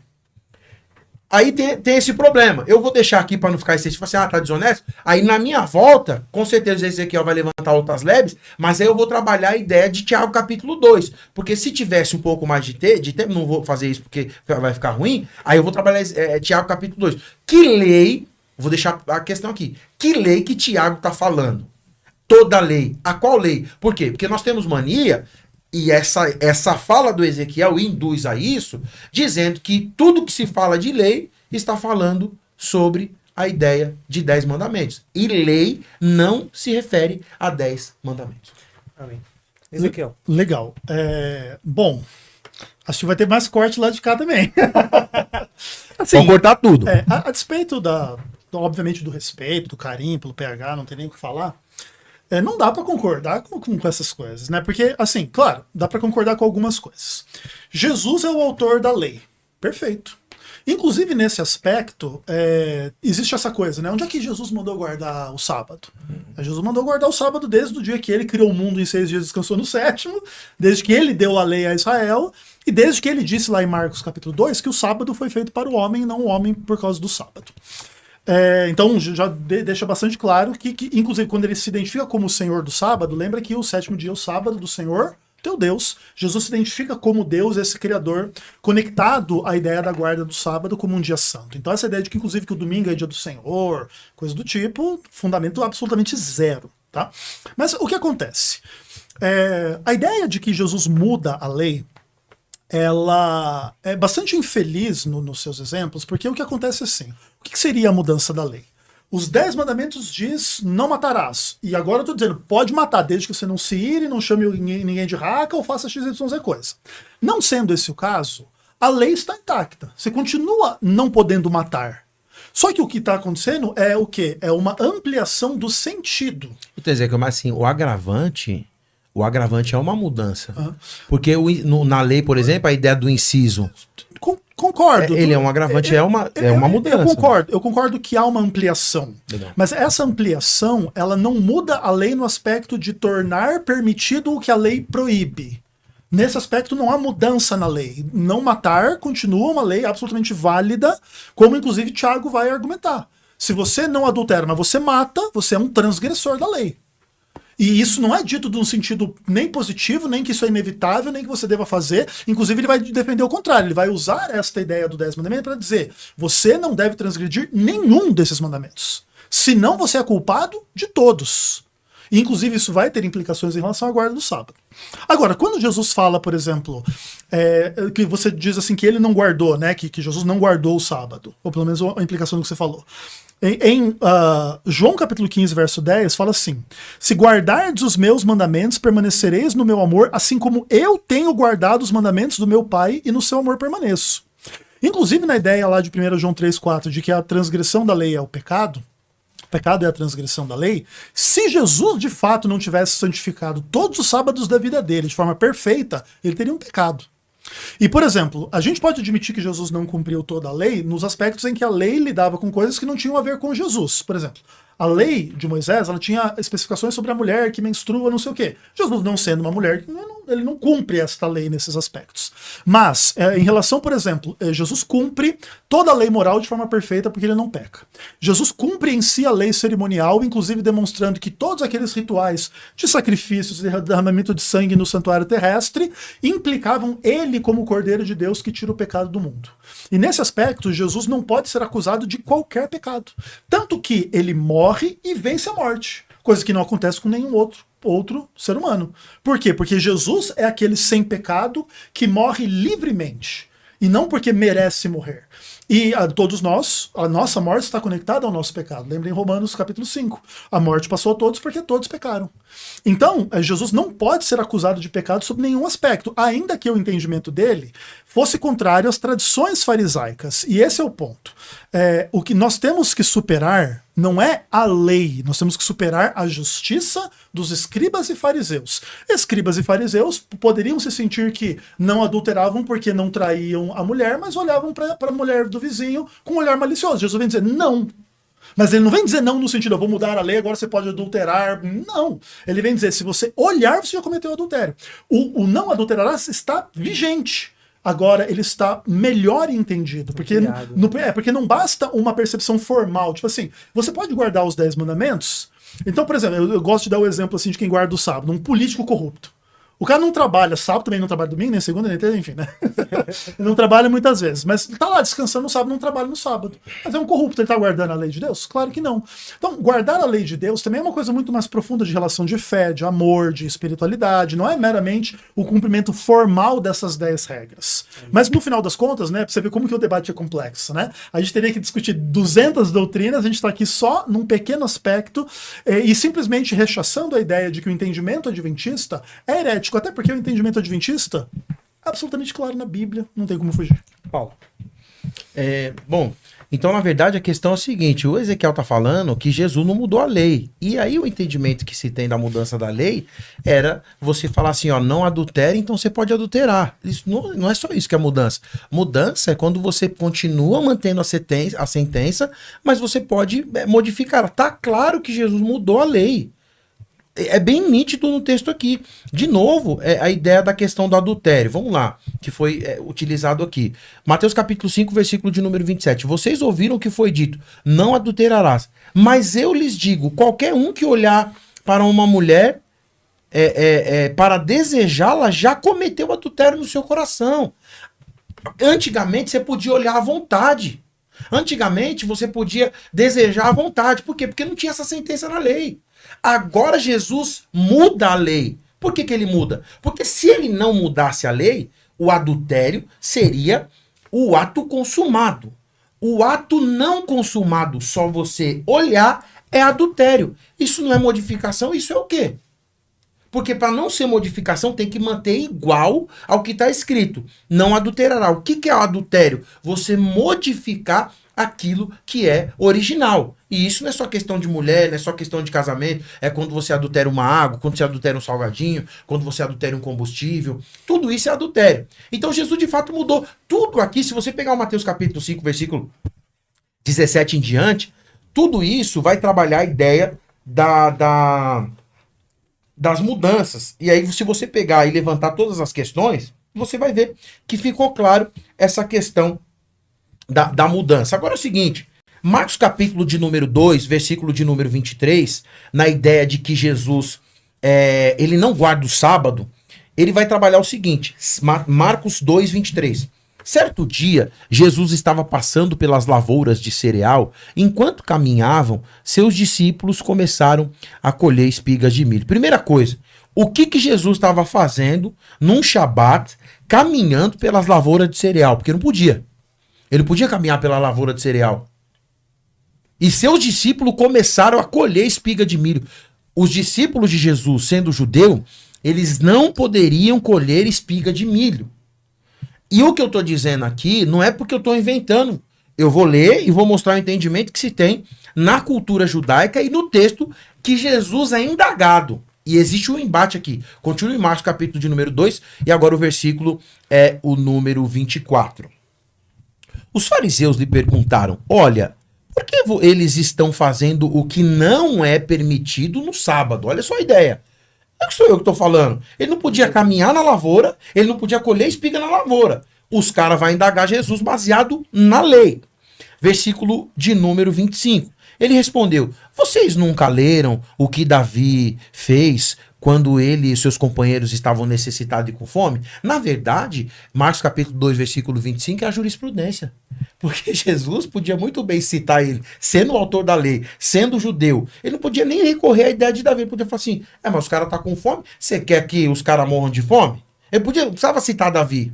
Aí tem esse problema. Eu vou deixar aqui para não ficar excessivo, assim, tá desonesto. Aí na minha volta, com certeza Ezequiel vai levantar outras leves, mas aí eu vou trabalhar a ideia de Tiago capítulo 2. Porque se tivesse um pouco mais de tempo, não vou fazer isso porque vai ficar ruim, aí eu vou trabalhar Tiago capítulo 2. Que lei, vou deixar a questão aqui, que lei que Tiago está falando? Toda lei. A qual lei? Por quê? Porque nós temos mania... E essa fala do Ezequiel induz a isso, dizendo que tudo que se fala de lei está falando sobre a ideia de 10 mandamentos. E lei não se refere a 10 mandamentos. Amém. Ezequiel. Legal. Bom, acho que vai ter mais corte lá de cá também. Assim, vamos cortar tudo. A despeito obviamente, do respeito, do carinho pelo PH, não tem nem o que falar. Não dá pra concordar com essas coisas, né? Porque, assim, claro, dá pra concordar com algumas coisas. Jesus é o autor da lei. Perfeito. Inclusive, nesse aspecto, existe essa coisa, né? Onde é que Jesus mandou guardar o sábado? Jesus mandou guardar o sábado desde o dia que ele criou o mundo em 6 dias e descansou no 7º, desde que ele deu a lei a Israel, e desde que ele disse lá em Marcos capítulo 2 que o sábado foi feito para o homem e não o homem por causa do sábado. Então já deixa bastante claro que, inclusive, quando ele se identifica como o Senhor do sábado, lembra que o 7º dia é o sábado do Senhor, teu Deus. Jesus se identifica como Deus, esse Criador, conectado à ideia da guarda do sábado como um dia santo. Então essa ideia de que, inclusive, que o domingo é dia do Senhor, coisa do tipo, fundamento absolutamente zero, tá? Mas o que acontece? A ideia de que Jesus muda a lei, ela é bastante infeliz nos seus exemplos, porque o que acontece é assim, o que seria a mudança da lei? Os 10 mandamentos diz, não matarás, e agora eu tô dizendo, pode matar, desde que você não se ire, não chame ninguém de raca ou faça XYZ coisa. Não sendo esse o caso, a lei está intacta, você continua não podendo matar. Só que o que está acontecendo é o quê? É uma ampliação do sentido. Quer dizer, mas assim, o agravante é uma mudança. Porque na lei, por exemplo, a ideia do inciso... Concordo. Ele é um agravante, é uma mudança. Eu concordo que há uma ampliação. Legal. Mas essa ampliação, ela não muda a lei no aspecto de tornar permitido o que a lei proíbe. Nesse aspecto não há mudança na lei. Não matar continua uma lei absolutamente válida, como inclusive Tiago vai argumentar. Se você não adultera, mas você mata, você é um transgressor da lei. E isso não é dito de um sentido nem positivo, nem que isso é inevitável, nem que você deva fazer. Inclusive, ele vai defender o contrário. Ele vai usar esta ideia do 10 mandamentos para dizer, você não deve transgredir nenhum desses mandamentos. Senão você é culpado de todos. E, inclusive, isso vai ter implicações em relação à guarda do sábado. Agora, quando Jesus fala, por exemplo, que você diz assim que ele não guardou, né? Que Jesus não guardou o sábado, ou pelo menos a implicação do que você falou. Em João capítulo 15, verso 10, fala assim: se guardardes os meus mandamentos, permanecereis no meu amor, assim como eu tenho guardado os mandamentos do meu Pai e no seu amor permaneço. Inclusive na ideia lá de 1 João 3,4 de que a transgressão da lei é o pecado é a transgressão da lei, se Jesus de fato não tivesse santificado todos os sábados da vida dele de forma perfeita, ele teria um pecado. E, por exemplo, a gente pode admitir que Jesus não cumpriu toda a lei nos aspectos em que a lei lidava com coisas que não tinham a ver com Jesus. Por exemplo, a lei de Moisés, ela tinha especificações sobre a mulher que menstrua, não sei o quê. Jesus, não sendo uma mulher, ele não cumpre esta lei nesses aspectos. Mas, em relação, por exemplo, Jesus cumpre toda a lei moral de forma perfeita porque ele não peca. Jesus cumpre em si a lei cerimonial, inclusive demonstrando que todos aqueles rituais de sacrifícios e derramamento de sangue no santuário terrestre implicavam ele como o Cordeiro de Deus que tira o pecado do mundo. E nesse aspecto, Jesus não pode ser acusado de qualquer pecado. Tanto que ele morre e vence a morte, coisa que não acontece com nenhum outro ser humano. Por quê? Porque Jesus é aquele sem pecado que morre livremente, e não porque merece morrer. E todos nós, a nossa morte está conectada ao nosso pecado. Lembrem Romanos capítulo 5. A morte passou a todos porque todos pecaram. Então, Jesus não pode ser acusado de pecado sob nenhum aspecto, ainda que o entendimento dele fosse contrário às tradições farisaicas. E esse é o ponto. O que nós temos que superar não é a lei, nós temos que superar a justiça dos escribas e fariseus. Escribas e fariseus poderiam se sentir que não adulteravam porque não traíam a mulher, mas olhavam para a mulher do vizinho com um olhar malicioso. Jesus vem dizer não. Mas ele não vem dizer não no sentido, eu vou mudar a lei, agora você pode adulterar. Não. Ele vem dizer, se você olhar, você já cometeu adultério. O não adulterarás está vigente. Agora ele está melhor entendido, porque não basta uma percepção formal, tipo assim, você pode guardar os 10 mandamentos? Então, por exemplo, eu gosto de dar o exemplo assim de quem guarda o sábado, um político corrupto. O cara não trabalha sábado, também não trabalha domingo, nem segunda, nem terça, enfim, né? Ele não trabalha muitas vezes, mas tá lá descansando no sábado, não trabalha no sábado. Mas é um corrupto, ele tá guardando a lei de Deus? Claro que não. Então, guardar a lei de Deus também é uma coisa muito mais profunda de relação de fé, de amor, de espiritualidade. Não é meramente o cumprimento formal dessas 10 regras. Mas no final das contas, né, pra você ver como que o debate é complexo, né? A gente teria que discutir 200 doutrinas, a gente tá aqui só num pequeno aspecto e simplesmente rechaçando a ideia de que o entendimento adventista é herético. Até porque o entendimento adventista é absolutamente claro na Bíblia, não tem como fugir. Paulo. Bom, então na verdade a questão é a seguinte, o Ezequiel está falando que Jesus não mudou a lei, e aí o entendimento que se tem da mudança da lei era você falar assim, ó, não adultere, então você pode adulterar. Isso não é só isso que é mudança. Mudança é quando você continua mantendo a sentença, mas você pode modificar. Tá claro que Jesus mudou a lei. É bem nítido no texto aqui. De novo, a ideia da questão do adultério. Vamos lá, que foi utilizado aqui. Mateus capítulo 5, versículo de número 27. Vocês ouviram o que foi dito, não adulterarás. Mas eu lhes digo, qualquer um que olhar para uma mulher para desejá-la, já cometeu adultério no seu coração. Antigamente você podia olhar à vontade. Antigamente você podia desejar à vontade. Por quê? Porque não tinha essa sentença na lei. Agora Jesus muda a lei. Por que ele muda? Porque se ele não mudasse a lei, o adultério seria o ato consumado. O ato não consumado, só você olhar, é adultério. Isso não é modificação, isso é o quê? Porque para não ser modificação tem que manter igual ao que está escrito. Não adulterará. O que é o adultério? Você modificar aquilo que é original. E isso não é só questão de mulher, não é só questão de casamento, é quando você adultera uma água, quando você adultera um salgadinho, quando você adultera um combustível, tudo isso é adultério. Então Jesus de fato mudou tudo aqui. Se você pegar o Mateus capítulo 5, versículo 17 em diante, tudo isso vai trabalhar a ideia das mudanças. E aí se você pegar e levantar todas as questões, você vai ver que ficou claro essa questão da mudança. Agora é o seguinte, Marcos capítulo de número 2, versículo de número 23, na ideia de que Jesus ele não guarda o sábado, ele vai trabalhar o seguinte, Marcos 2, 23. Certo dia, Jesus estava passando pelas lavouras de cereal. Enquanto caminhavam, seus discípulos começaram a colher espigas de milho. Primeira coisa, o que Jesus estava fazendo num Shabat, caminhando pelas lavouras de cereal? Porque não podia. Ele não podia caminhar pela lavoura de cereal. E seus discípulos começaram a colher espiga de milho. Os discípulos de Jesus, sendo judeu, eles não poderiam colher espiga de milho. E o que eu estou dizendo aqui não é porque eu estou inventando. Eu vou ler e vou mostrar o entendimento que se tem na cultura judaica e no texto que Jesus é indagado. E existe um embate aqui. Continua em Marcos, capítulo de número 2, e agora o versículo é o número 24. Os fariseus lhe perguntaram: olha, por que eles estão fazendo o que não é permitido no sábado? Olha só a ideia. Não sou eu que estou falando. Ele não podia caminhar na lavoura, ele não podia colher espiga na lavoura. Os caras vão indagar Jesus baseado na lei. Versículo de número 25. Ele respondeu: vocês nunca leram o que Davi fez quando ele e seus companheiros estavam necessitados e com fome? Na verdade, Marcos capítulo 2, versículo 25 é a jurisprudência. Porque Jesus podia muito bem citar ele, sendo o autor da lei, sendo judeu. Ele não podia nem recorrer à ideia de Davi. Ele podia falar assim: mas os caras estão com fome, você quer que os caras morram de fome? Ele precisava citar Davi.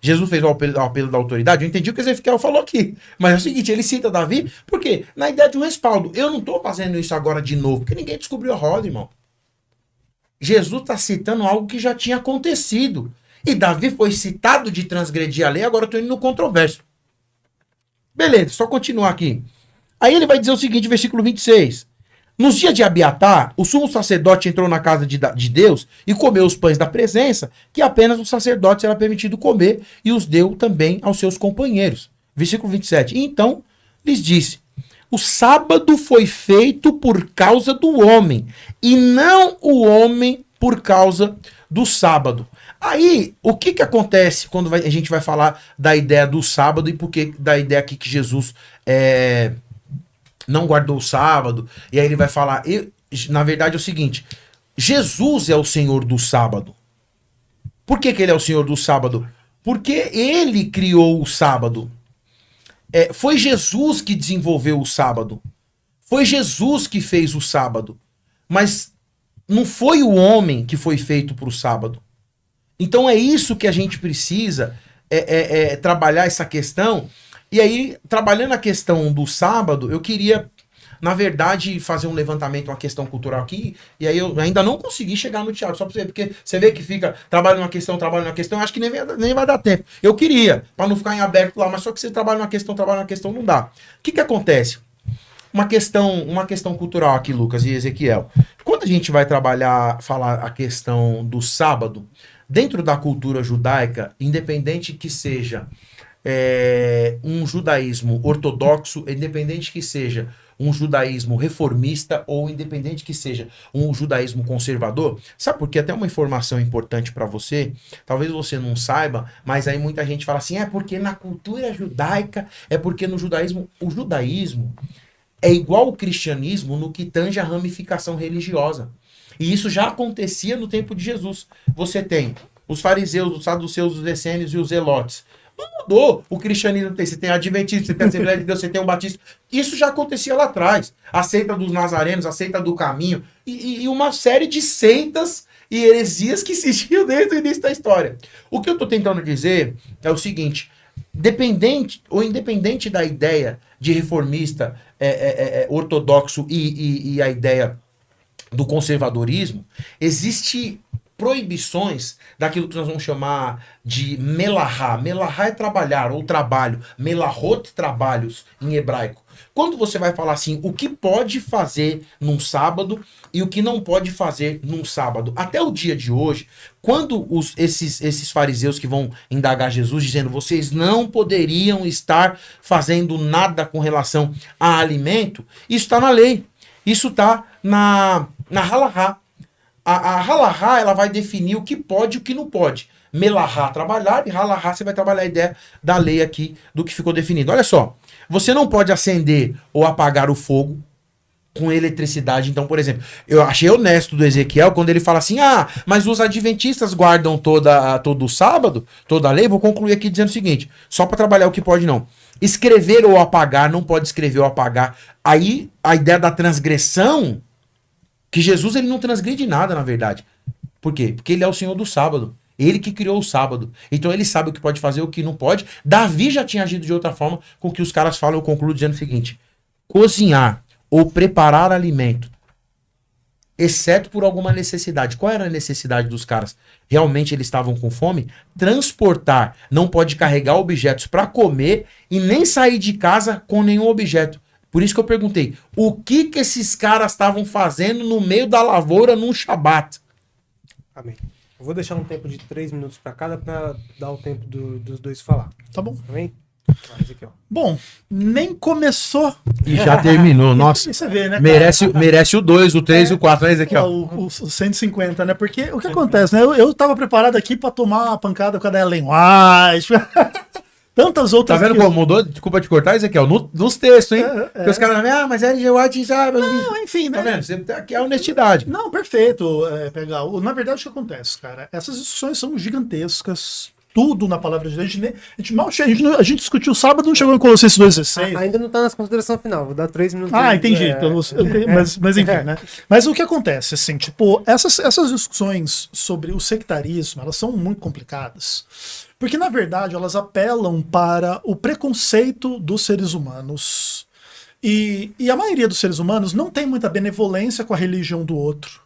Jesus fez o apelo da autoridade. Eu entendi o que Ezequiel falou aqui. Mas é o seguinte, ele cita Davi, porque na ideia de um respaldo. Eu não estou fazendo isso agora de novo, porque ninguém descobriu a roda, irmão. Jesus está citando algo que já tinha acontecido. E Davi foi citado de transgredir a lei, agora eu estou indo no controverso. Beleza, só continuar aqui. Aí ele vai dizer o seguinte, versículo 26. Nos dias de Abiatar, o sumo sacerdote entrou na casa de Deus e comeu os pães da presença, que apenas os sacerdotes era permitido comer, e os deu também aos seus companheiros. Versículo 27. E então lhes disse: o sábado foi feito por causa do homem, e não o homem por causa do sábado. Aí, o que acontece quando a gente vai falar da ideia do sábado e por que da ideia aqui que Jesus não guardou o sábado? E aí ele vai falar, na verdade é o seguinte, Jesus é o Senhor do sábado. Por que ele é o Senhor do sábado? Porque ele criou o sábado. Foi Jesus que desenvolveu o sábado. Foi Jesus que fez o sábado. Mas não foi o homem que foi feito para o sábado. Então é isso que a gente precisa trabalhar essa questão. E aí, trabalhando a questão do sábado, eu queria, na verdade, fazer um levantamento, uma questão cultural aqui. E aí eu ainda não consegui chegar no Thiago, só pra você, porque você vê que fica trabalhando uma questão, acho que nem vai dar tempo. Eu queria, para não ficar em aberto lá, mas só que você trabalha uma questão, não dá. O que acontece? Uma questão cultural aqui, Lucas e Ezequiel. Quando a gente vai falar a questão do sábado, dentro da cultura judaica, independente que seja um judaísmo ortodoxo, independente que seja um judaísmo reformista ou independente que seja um judaísmo conservador, sabe por quê? Até uma informação importante para você, talvez você não saiba, mas aí muita gente fala assim, porque na cultura judaica, porque no judaísmo, o judaísmo é igual ao cristianismo no que tange a ramificação religiosa. E isso já acontecia no tempo de Jesus. Você tem os fariseus, os saduceus, os essênios e os zelotes. Não mudou. O cristianismo tem. Você tem adventista, você tem a Assembleia de Deus, você tem o batista. Isso já acontecia lá atrás. A seita dos nazarenos, a seita do caminho e uma série de seitas e heresias que existiam desde o início da história. O que eu estou tentando dizer é o seguinte, independente da ideia de reformista ortodoxo e a ideia do conservadorismo, existe proibições daquilo que nós vamos chamar de melahá. Melahá é trabalhar ou trabalho. Melahot, trabalhos em hebraico. Quando você vai falar assim, o que pode fazer num sábado e o que não pode fazer num sábado. Até o dia de hoje, quando esses fariseus que vão indagar Jesus dizendo, vocês não poderiam estar fazendo nada com relação a alimento, isso está na lei. Isso está na halahá. A halahá, ela vai definir o que pode e o que não pode. Melahá, trabalhar, e halahá, você vai trabalhar a ideia da lei aqui, do que ficou definido. Olha só, você não pode acender ou apagar o fogo, com eletricidade. Então, por exemplo, eu achei honesto do Ezequiel quando ele fala assim, mas os adventistas guardam todo sábado, toda a lei. Vou concluir aqui dizendo o seguinte, só para trabalhar o que pode não. Escrever ou apagar, não pode escrever ou apagar. Aí, a ideia da transgressão, que Jesus ele não transgride nada, na verdade. Por quê? Porque ele é o Senhor do sábado. Ele que criou o sábado. Então ele sabe o que pode fazer e o que não pode. Davi já tinha agido de outra forma com que os caras falam. Eu concluo dizendo o seguinte. Cozinhar ou preparar alimento, exceto por alguma necessidade. Qual era a necessidade dos caras? Realmente eles estavam com fome? Transportar. Não pode carregar objetos para comer e nem sair de casa com nenhum objeto. Por isso que eu perguntei. O que esses caras estavam fazendo no meio da lavoura num Shabat? Amém. Eu vou deixar um tempo de 3 minutos para cada para dar o tempo dos dois falar. Tá bom. Amém? Aqui, ó. Bom, nem começou. E já terminou. Nossa, E você vê, né, cara? merece o 2, o 3 e o 4. Olha aqui, ó. O 150, né? Porque o que acontece, né? Eu tava preparado aqui pra tomar uma pancada com a da Ellen White. Tantas Tá outras. vendo como mudou? Desculpa te cortar, Ezequiel. Nos textos, hein? É. Porque os caras falam, mas é White já. Não, enfim, Tá né? vendo? Você tem aqui a honestidade. Não, perfeito, pegar. Na verdade, o que acontece, cara? Essas discussões são gigantescas. Tudo na palavra de Deus. A gente mal chega. A gente discutiu sábado, não chegou em Colossenses 2,16. Ainda não tá nas considerações final, vou dar 3 minutos. Entendi. Então, mas enfim, né? Mas o que acontece, assim, tipo, essas discussões sobre o sectarismo, elas são muito complicadas. Porque, na verdade, elas apelam para o preconceito dos seres humanos. E a maioria dos seres humanos não tem muita benevolência com a religião do outro.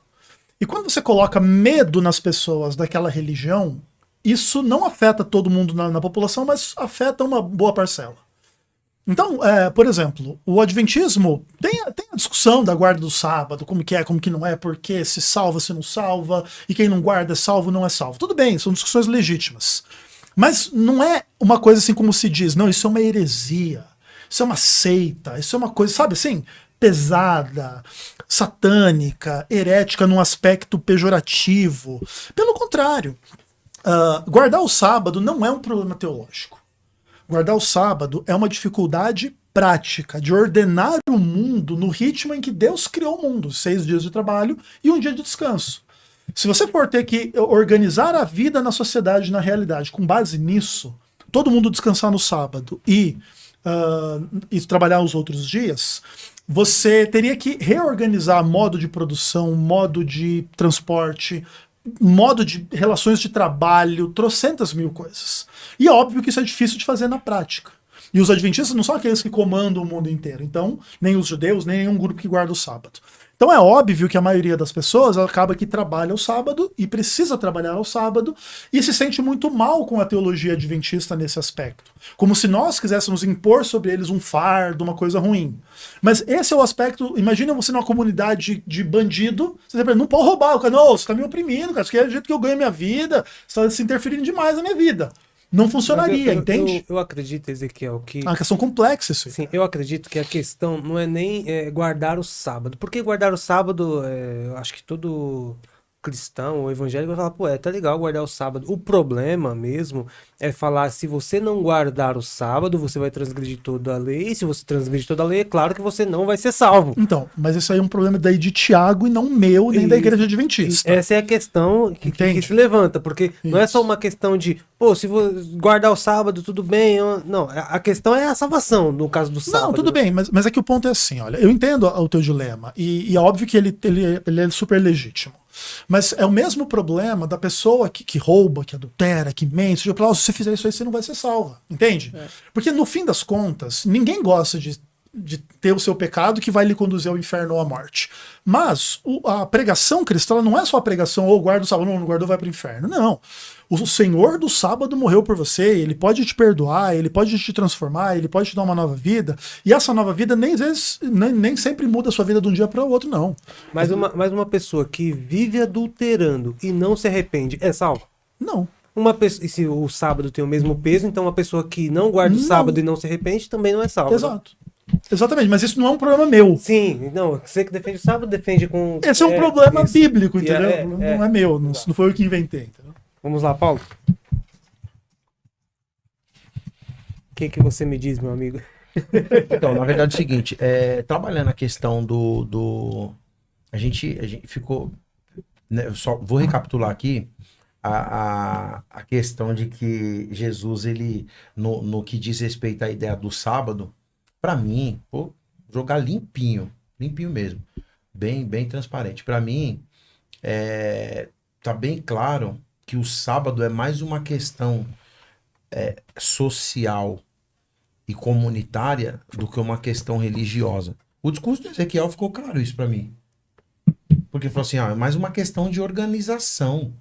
E quando você coloca medo nas pessoas daquela religião, isso não afeta todo mundo na população, mas afeta uma boa parcela. Então, por exemplo, o Adventismo tem a discussão da guarda do sábado, como que não é, porque se salva, se não salva, e quem não guarda é salvo, não é salvo. Tudo bem, são discussões legítimas. Mas não é uma coisa assim como se diz, não, isso é uma heresia, isso é uma seita, isso é uma coisa, sabe assim, pesada, satânica, herética num aspecto pejorativo. Pelo contrário, guardar o sábado não é um problema teológico. Guardar o sábado é uma dificuldade prática de ordenar o mundo no ritmo em que Deus criou o mundo, 6 dias de trabalho e 1 dia de descanso. Se você for ter que organizar a vida na sociedade, na realidade, com base nisso, todo mundo descansar no sábado e trabalhar os outros dias, você teria que reorganizar modo de produção, modo de transporte, modo de relações de trabalho, trocentas mil coisas. E é óbvio que isso é difícil de fazer na prática. E os adventistas não são aqueles que comandam o mundo inteiro. Então, nem os judeus, nem nenhum grupo que guarda o sábado. Então é óbvio que a maioria das pessoas acaba que trabalha o sábado e precisa trabalhar ao sábado e se sente muito mal com a teologia adventista nesse aspecto. Como se nós quiséssemos impor sobre eles um fardo, uma coisa ruim. Mas esse é o aspecto. Imagina você numa comunidade de bandido, você não pode roubar, o cara, não, você está me oprimindo, cara, isso aqui é o jeito que eu ganho minha vida, você está se interferindo demais na minha vida. Não funcionaria, entende? Eu acredito, Ezequiel, que... É uma questão complexa isso aí. Sim, eu acredito que a questão não é nem guardar o sábado. Porque guardar o sábado, eu acho que todo cristão ou evangélico vai falar, pô, tá legal guardar o sábado. O problema mesmo é falar, se você não guardar o sábado, você vai transgredir toda a lei. E se você transgredir toda a lei, é claro que você não vai ser salvo. Então, mas isso aí é um problema daí de Tiago e não meu, nem da igreja adventista. Essa é a questão que se levanta, porque não é só uma questão de, pô, se você guardar o sábado, tudo bem. Não, a questão é a salvação, no caso do sábado. Não, tudo bem, mas é que o ponto é assim, olha, eu entendo o teu dilema, e é óbvio que ele é super legítimo. Mas é o mesmo problema da pessoa que rouba, que adultera, que mente. Se você fizer isso aí, você não vai ser salva. Entende? Porque no fim das contas, ninguém gosta de ter o seu pecado que vai lhe conduzir ao inferno ou à morte. Mas a pregação cristã não é só a pregação, ou guarda o sábado, não guardou, vai para o inferno. Não. O Senhor do sábado morreu por você, ele pode te perdoar, ele pode te transformar, ele pode te dar uma nova vida, e essa nova vida nem sempre muda a sua vida de um dia para o outro, não. Mas uma pessoa que vive adulterando e não se arrepende, é salva? Não. E se o sábado tem o mesmo peso, então uma pessoa que não guarda o sábado e não se arrepende também não é salva. Exato. Exatamente, mas isso não é um problema meu. Sim, não, você que defende o sábado, defende com... Esse é um problema bíblico, entendeu? Não é meu, não foi eu que inventei, entendeu? Vamos lá, Paulo. O que você me diz, meu amigo? Então, na verdade é o seguinte, trabalhando a questão a gente ficou, né, eu só vou recapitular aqui a questão de que Jesus, ele, no que diz respeito à ideia do sábado, para mim, vou jogar limpinho mesmo, bem transparente. Para mim, tá bem claro que o sábado é mais uma questão social e comunitária do que uma questão religiosa. O discurso do Ezequiel ficou claro isso para mim. Porque falou assim, é mais uma questão de organização.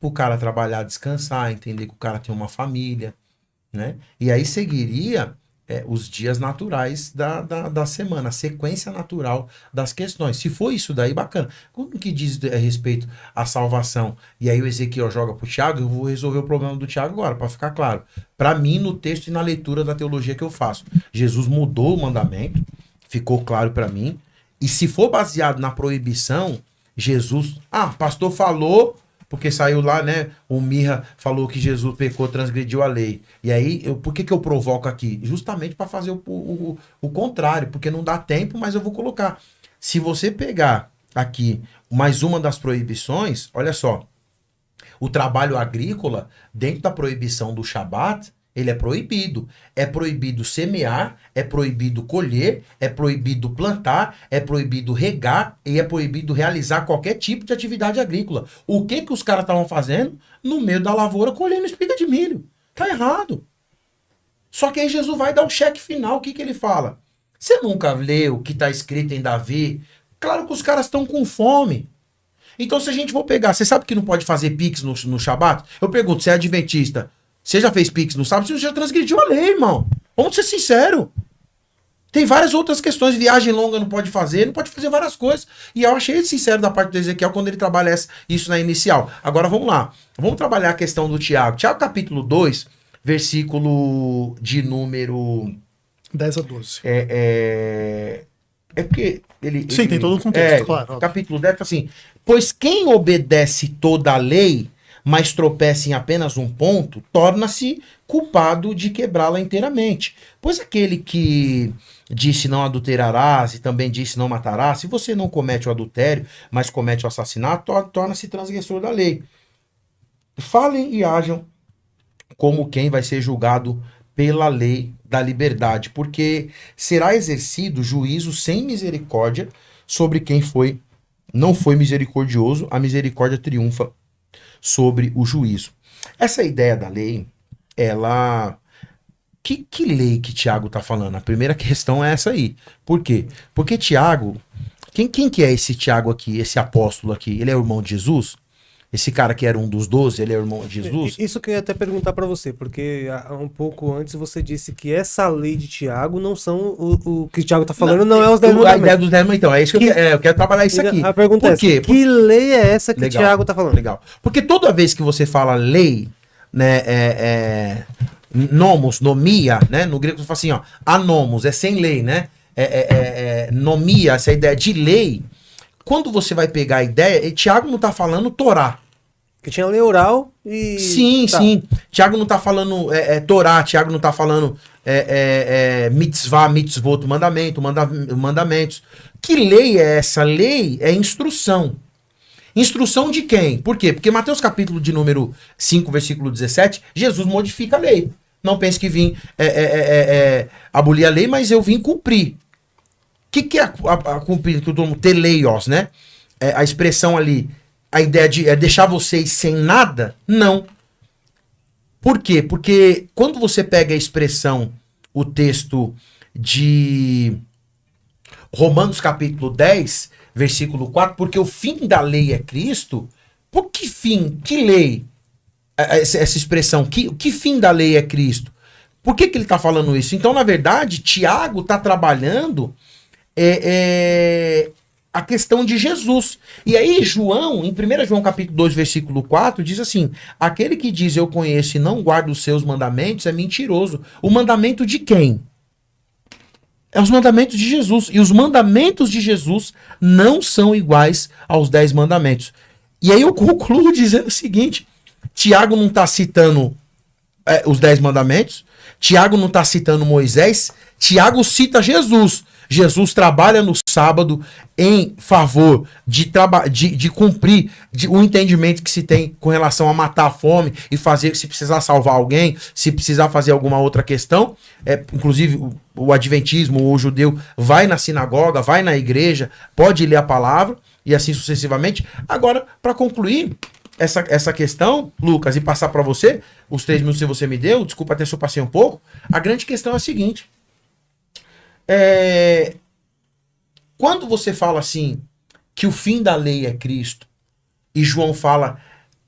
O cara trabalhar, descansar, entender que o cara tem uma família, né? E aí seguiria os dias naturais da semana, a sequência natural das questões. Se for isso daí, bacana. Quando que diz a respeito à salvação? E aí o Ezequiel joga pro Tiago, eu vou resolver o problema do Tiago agora, para ficar claro. Para mim, no texto e na leitura da teologia que eu faço, Jesus mudou o mandamento, ficou claro para mim, e se for baseado na proibição, Jesus... pastor falou... Porque saiu lá, né? O Mirra falou que Jesus pecou, transgrediu a lei. E aí, por que eu provoco aqui? Justamente para fazer o contrário, porque não dá tempo, mas eu vou colocar. Se você pegar aqui mais uma das proibições, olha só. O trabalho agrícola, dentro da proibição do Shabat, ele é proibido. É proibido semear, é proibido colher, é proibido plantar, é proibido regar e é proibido realizar qualquer tipo de atividade agrícola. O que os caras estavam fazendo? No meio da lavoura, colhendo espiga de milho. Tá errado. Só que aí Jesus vai dar o cheque final. O que ele fala? Você nunca leu o que está escrito em Davi? Claro que os caras estão com fome. Então se a gente for pegar... Você sabe que não pode fazer pix no Shabat? Eu pergunto, você é adventista... Você já fez pix no sábado? Você já transgrediu a lei, irmão. Vamos ser sinceros. Tem várias outras questões. Viagem longa não pode fazer várias coisas. E eu achei sincero da parte do Ezequiel quando ele trabalha isso na inicial. Agora vamos lá. Vamos trabalhar a questão do Tiago. Tiago capítulo 2, versículo de número... 10 a 12. Porque ele... Sim, tem todo um contexto, claro. Capítulo 10 tá assim. Pois quem obedece toda a lei... mas tropeça em apenas um ponto, torna-se culpado de quebrá-la inteiramente. Pois aquele que disse não adulterarás e também disse não matarás, se você não comete o adultério, mas comete o assassinato, torna-se transgressor da lei. Falem e hajam como quem vai ser julgado pela lei da liberdade, porque será exercido juízo sem misericórdia sobre quem não foi misericordioso, a misericórdia triunfa sobre o juízo. Essa ideia da lei, ela... Que lei que Tiago está falando? A primeira questão é essa aí. Por quê? Porque Tiago... Quem que é esse Tiago aqui, esse apóstolo aqui? Ele é o irmão de Jesus? Esse cara que era um dos 12, ele é o irmão de Jesus? Isso que eu ia até perguntar para você, porque um pouco antes você disse que essa lei de Tiago não são o que Tiago está falando, não é os 10 mandamentos. A ideia dos 10 mandamentos, então, é isso que eu quero trabalhar isso aqui. A pergunta é essa, que lei é essa que Tiago está falando? Legal. Porque toda vez que você fala lei, né, nomos, nomia, né, no grego você fala assim, ó, anomos, é sem lei, né, nomia, essa ideia de lei. Quando você vai pegar a ideia, Tiago não está falando Torá. Que tinha lei oral e... Sim. Tiago não está falando Torá, Tiago não está falando mitzvah, mitzvot, mandamentos. Que lei é essa? Lei é instrução. Instrução de quem? Por quê? Porque Mateus capítulo de número 5, versículo 17, Jesus modifica a lei. Não pense que vim abolir a lei, mas eu vim cumprir. O que é cumprir? Teleios, né? A expressão ali, a ideia de deixar vocês sem nada? Não. Por quê? Porque quando você pega a expressão, o texto de Romanos capítulo 10, versículo 4, porque o fim da lei é Cristo. Por que fim? Que lei? Essa expressão, que fim da lei é Cristo? Por que ele está falando isso? Então, na verdade, Tiago está trabalhando a questão de Jesus. E aí João, em 1 João capítulo 2, versículo 4, diz assim, aquele que diz eu conheço e não guarda os seus mandamentos é mentiroso. O mandamento de quem? É os mandamentos de Jesus. E os mandamentos de Jesus não são iguais aos 10 mandamentos. E aí eu concluo dizendo o seguinte, Tiago não está citando os 10 mandamentos, Tiago não está citando Moisés, Tiago cita Jesus. Jesus trabalha no sábado em favor de cumprir o entendimento que se tem com relação a matar a fome e fazer, se precisar salvar alguém, se precisar fazer alguma outra questão. Inclusive, o adventismo, o judeu, vai na sinagoga, vai na igreja, pode ler a palavra e assim sucessivamente. Agora, para concluir essa questão, Lucas, e passar para você, os 3 minutos que você me deu, desculpa até se eu passei um pouco, a grande questão é a seguinte. Quando você fala assim, que o fim da lei é Cristo, e João fala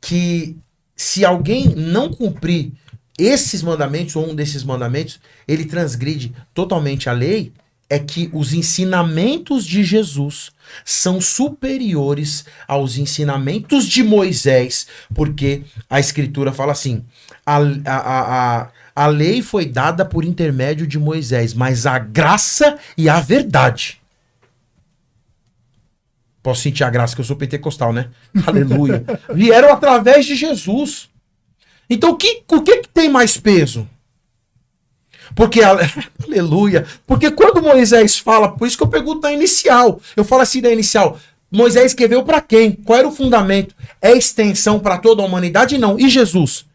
que se alguém não cumprir esses mandamentos, ou um desses mandamentos, ele transgride totalmente a lei, é que os ensinamentos de Jesus são superiores aos ensinamentos de Moisés, porque a Escritura fala assim, a lei foi dada por intermédio de Moisés, mas a graça e a verdade. Posso sentir a graça que eu sou pentecostal, né? Aleluia. Vieram através de Jesus. Então o que tem mais peso? Porque, aleluia, porque quando Moisés fala, por isso que eu pergunto na inicial, eu falo assim na inicial, Moisés escreveu para quem? Qual era o fundamento? É extensão para toda a humanidade? Não. E Jesus?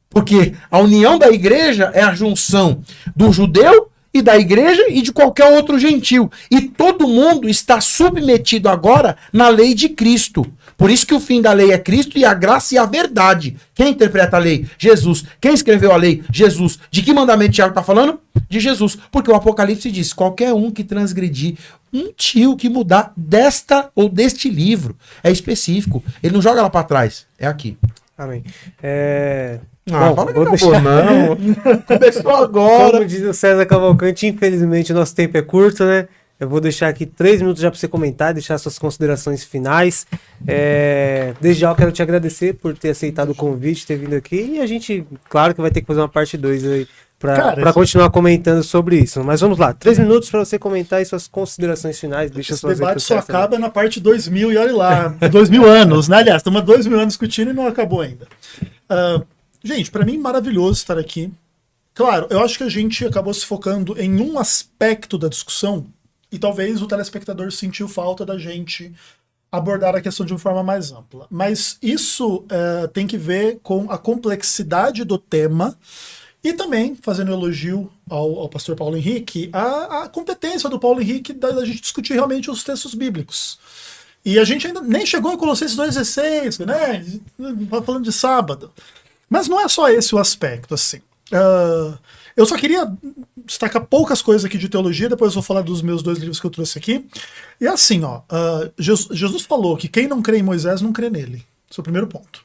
Porque a união da igreja é a junção do judeu e da igreja e de qualquer outro gentil. E todo mundo está submetido agora na lei de Cristo. Por isso que o fim da lei é Cristo e a graça e a verdade. Quem interpreta a lei? Jesus. Quem escreveu a lei? Jesus. De que mandamento Tiago está falando? De Jesus. Porque o Apocalipse diz, qualquer um que transgredir um tio que mudar desta ou deste livro. É específico. Ele não joga lá para trás. É aqui. Amém. Bom, fala que acabou, não. Começou agora. Como diz o César Cavalcante, infelizmente o nosso tempo é curto, né? Eu vou deixar aqui 3 minutos já para você comentar, deixar suas considerações finais. Desde já eu quero te agradecer por ter aceitado o convite, ter vindo aqui. E a gente, claro que vai ter que fazer uma parte 2 aí para continuar comentando sobre isso. Mas vamos lá, 3 minutos para você comentar e suas considerações finais. Deixa Esse debate só acaba na parte 2000 e olha lá, 2000 anos, né? Aliás, estamos há 2000 anos discutindo e não acabou ainda. Gente, para mim, maravilhoso estar aqui. Claro, eu acho que a gente acabou se focando em um aspecto da discussão e talvez o telespectador sentiu falta da gente abordar a questão de uma forma mais ampla. Mas isso tem que ver com a complexidade do tema e também, fazendo elogio ao pastor Paulo Henrique, a competência do Paulo Henrique da gente discutir realmente os textos bíblicos. E a gente ainda nem chegou em Colossenses 2,16, né? Falando de sábado. Mas não é só esse o aspecto, assim. Eu só queria destacar poucas coisas aqui de teologia, depois eu vou falar dos meus 2 livros que eu trouxe aqui. E assim, Jesus falou que quem não crê em Moisés não crê nele. Esse é o primeiro ponto.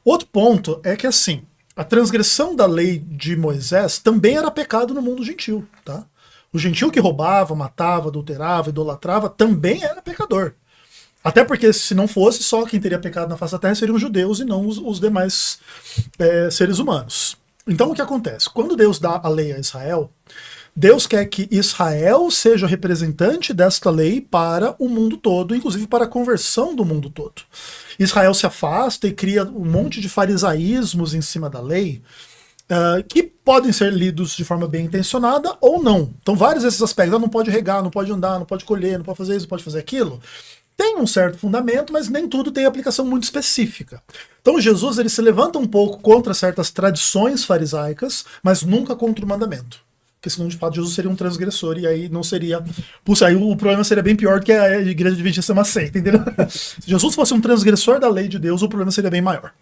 Outro ponto é que, assim, a transgressão da lei de Moisés também era pecado no mundo gentil, tá? O gentil que roubava, matava, adulterava, idolatrava, também era pecador. Até porque se não fosse, só quem teria pecado na face da terra seriam os judeus e não os demais seres humanos. Então o que acontece? Quando Deus dá a lei a Israel, Deus quer que Israel seja representante desta lei para o mundo todo, inclusive para a conversão do mundo todo. Israel se afasta e cria um monte de farisaísmos em cima da lei, que podem ser lidos de forma bem intencionada ou não. Então vários desses aspectos, não pode regar, não pode andar, não pode colher, não pode fazer isso, não pode fazer aquilo, tem um certo fundamento, mas nem tudo tem aplicação muito específica. Então Jesus ele se levanta um pouco contra certas tradições farisaicas, mas nunca contra o mandamento. Porque senão, de fato, Jesus seria um transgressor e aí não seria... Puxa, aí o problema seria bem pior do que a igreja adventista ser uma seita, entendeu? Se Jesus fosse um transgressor da lei de Deus, o problema seria bem maior.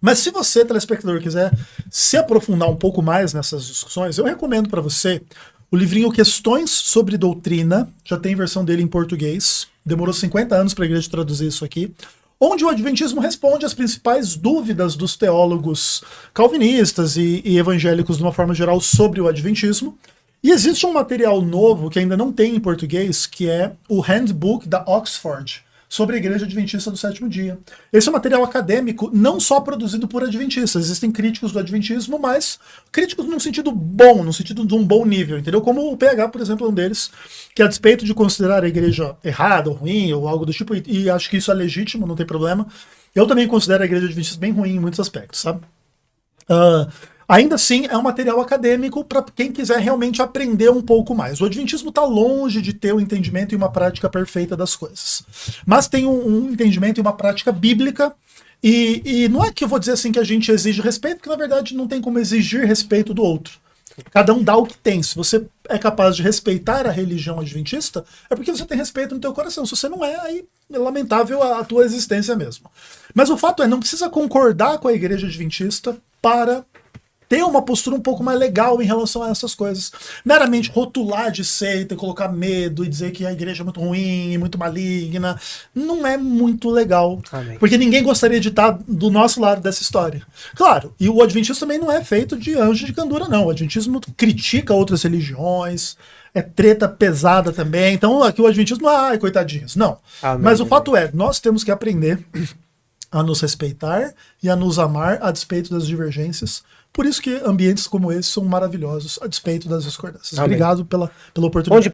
Mas se você, telespectador, quiser se aprofundar um pouco mais nessas discussões, eu recomendo para você o livrinho Questões sobre Doutrina, já tem versão dele em português, demorou 50 anos para a igreja traduzir isso aqui, onde o Adventismo responde às principais dúvidas dos teólogos calvinistas e evangélicos de uma forma geral sobre o Adventismo. E existe um material novo que ainda não tem em português, que é o Handbook da Oxford, sobre a Igreja Adventista do Sétimo Dia. Esse é um material acadêmico não só produzido por adventistas, existem críticos do adventismo, mas críticos num sentido bom, no sentido de um bom nível, entendeu? Como o PH, por exemplo, é um deles, que a despeito de considerar a igreja errada ou ruim ou algo do tipo, e acho que isso é legítimo, não tem problema, eu também considero a Igreja Adventista bem ruim em muitos aspectos, sabe? Ainda assim, é um material acadêmico para quem quiser realmente aprender um pouco mais. O Adventismo está longe de ter um entendimento e uma prática perfeita das coisas. Mas tem um entendimento e uma prática bíblica. E não é que eu vou dizer assim que a gente exige respeito, porque na verdade não tem como exigir respeito do outro. Cada um dá o que tem. Se você é capaz de respeitar a religião adventista, é porque você tem respeito no teu coração. Se você não é, aí é lamentável a tua existência mesmo. Mas o fato é, não precisa concordar com a igreja adventista para ter uma postura um pouco mais legal em relação a essas coisas. Meramente rotular de seita, colocar medo e dizer que a igreja é muito ruim, muito maligna, não é muito legal. Amém. Porque ninguém gostaria de estar do nosso lado dessa história. Claro, e o adventismo também não é feito de anjo de candura, não. O adventismo critica outras religiões, é treta pesada também. Então aqui o adventismo, ai, coitadinhos. Não. Amém. Mas o fato é, nós temos que aprender a nos respeitar e a nos amar a despeito das divergências. Por isso que ambientes como esse são maravilhosos, a despeito das discordâncias. Amém. Obrigado pela oportunidade.